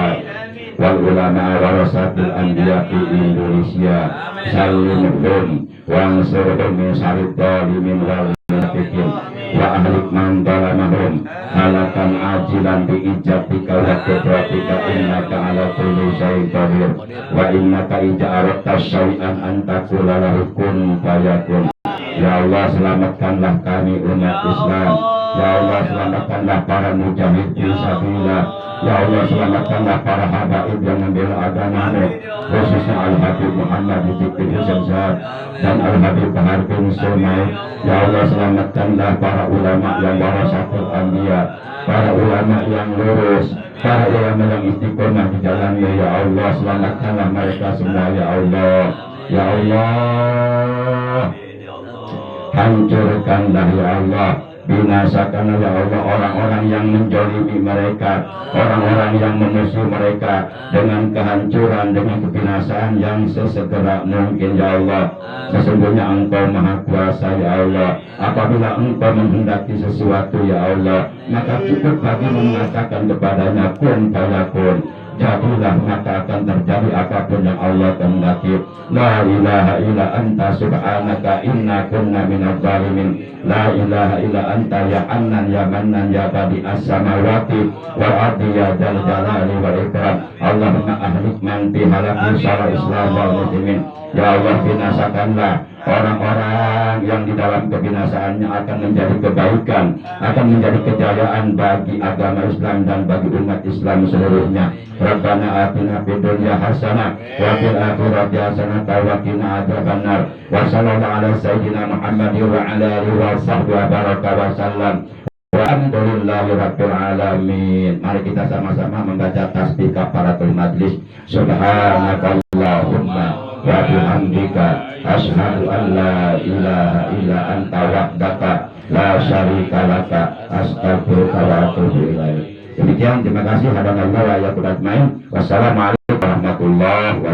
wal ulama warasatul anbiya fi Indonesia. Sallimhum wa ansurhum min syarrid dhalimin wal munafiqin wa ahlik man dalamahum halakan ajilan bi ijatika wa qudratika innaka ala kulli syai'in qadir wa innaka ija aradta syai'an an taqula lahu kun fayakun. Ya Allah, selamatkanlah kami umat Islam. Ya Allah, selamatkanlah para mujahid fisabilillah. Ya Allah, selamatkanlah para habaib yang membela agamamu, khususnya Al-Habib Muhammad bin Abdul dan Al-Habib Bahar bin Sumayat. Ya Allah, selamatkanlah para ulama yang warasatul anbiya, para ulama yang lurus, para ulama yang istiqomah di jalannya. Ya Allah, selamatkanlah mereka semua. Ya Allah, ya Allah, hancurkanlah ya Allah, binasakanlah ya Allah orang-orang yang menjolimi mereka, orang-orang yang memusuh mereka dengan kehancuran, dengan kebinasaan yang sesegera mungkin ya Allah. Sesungguhnya Engkau Maha Kuasa ya Allah. Apabila Engkau menghendaki sesuatu ya Allah, maka cukup bagi mengatakan kepadanya kun fayakun, jadilah, maka akan terjadi apapun yang Allah kehendaki. La ilaha illa anta subhanaka inna kunna minadh dhalimin. La ilaha illa anta ya annan ya mannan ya badi as-samawati wal ardi ya dzal jalali wal ikram. Allahumma ahlik man fi halaqi syara Islam wal muslimin. Ya Allah, binasakanlah orang-orang yang di dalam kebinasaannya akan menjadi kebaikan, akan menjadi kejayaan bagi agama Islam dan bagi umat Islam seluruhnya. Rabbana atina fid dunya hasanah wa fil akhirati hasanah wa qina adzabannar. Wa sallallahu ala sayyidina Muhammad wa ala alihi wa sahbihi wa baraka wa sallam. Alhamdulillahi rabbil alamin. Mari kita sama-sama membaca tasbih kafaratul majlis. Subhanakallahumma wa bihamdika asyhadu an la ilaha illa anta wahdaka la syarika laka astaghfiruka wa atubu ilaik. Demikian, terima kasih. Hadanallahu wa iyyakum ajmain. Wassalamualaikum warahmatullahi wabarakatuh.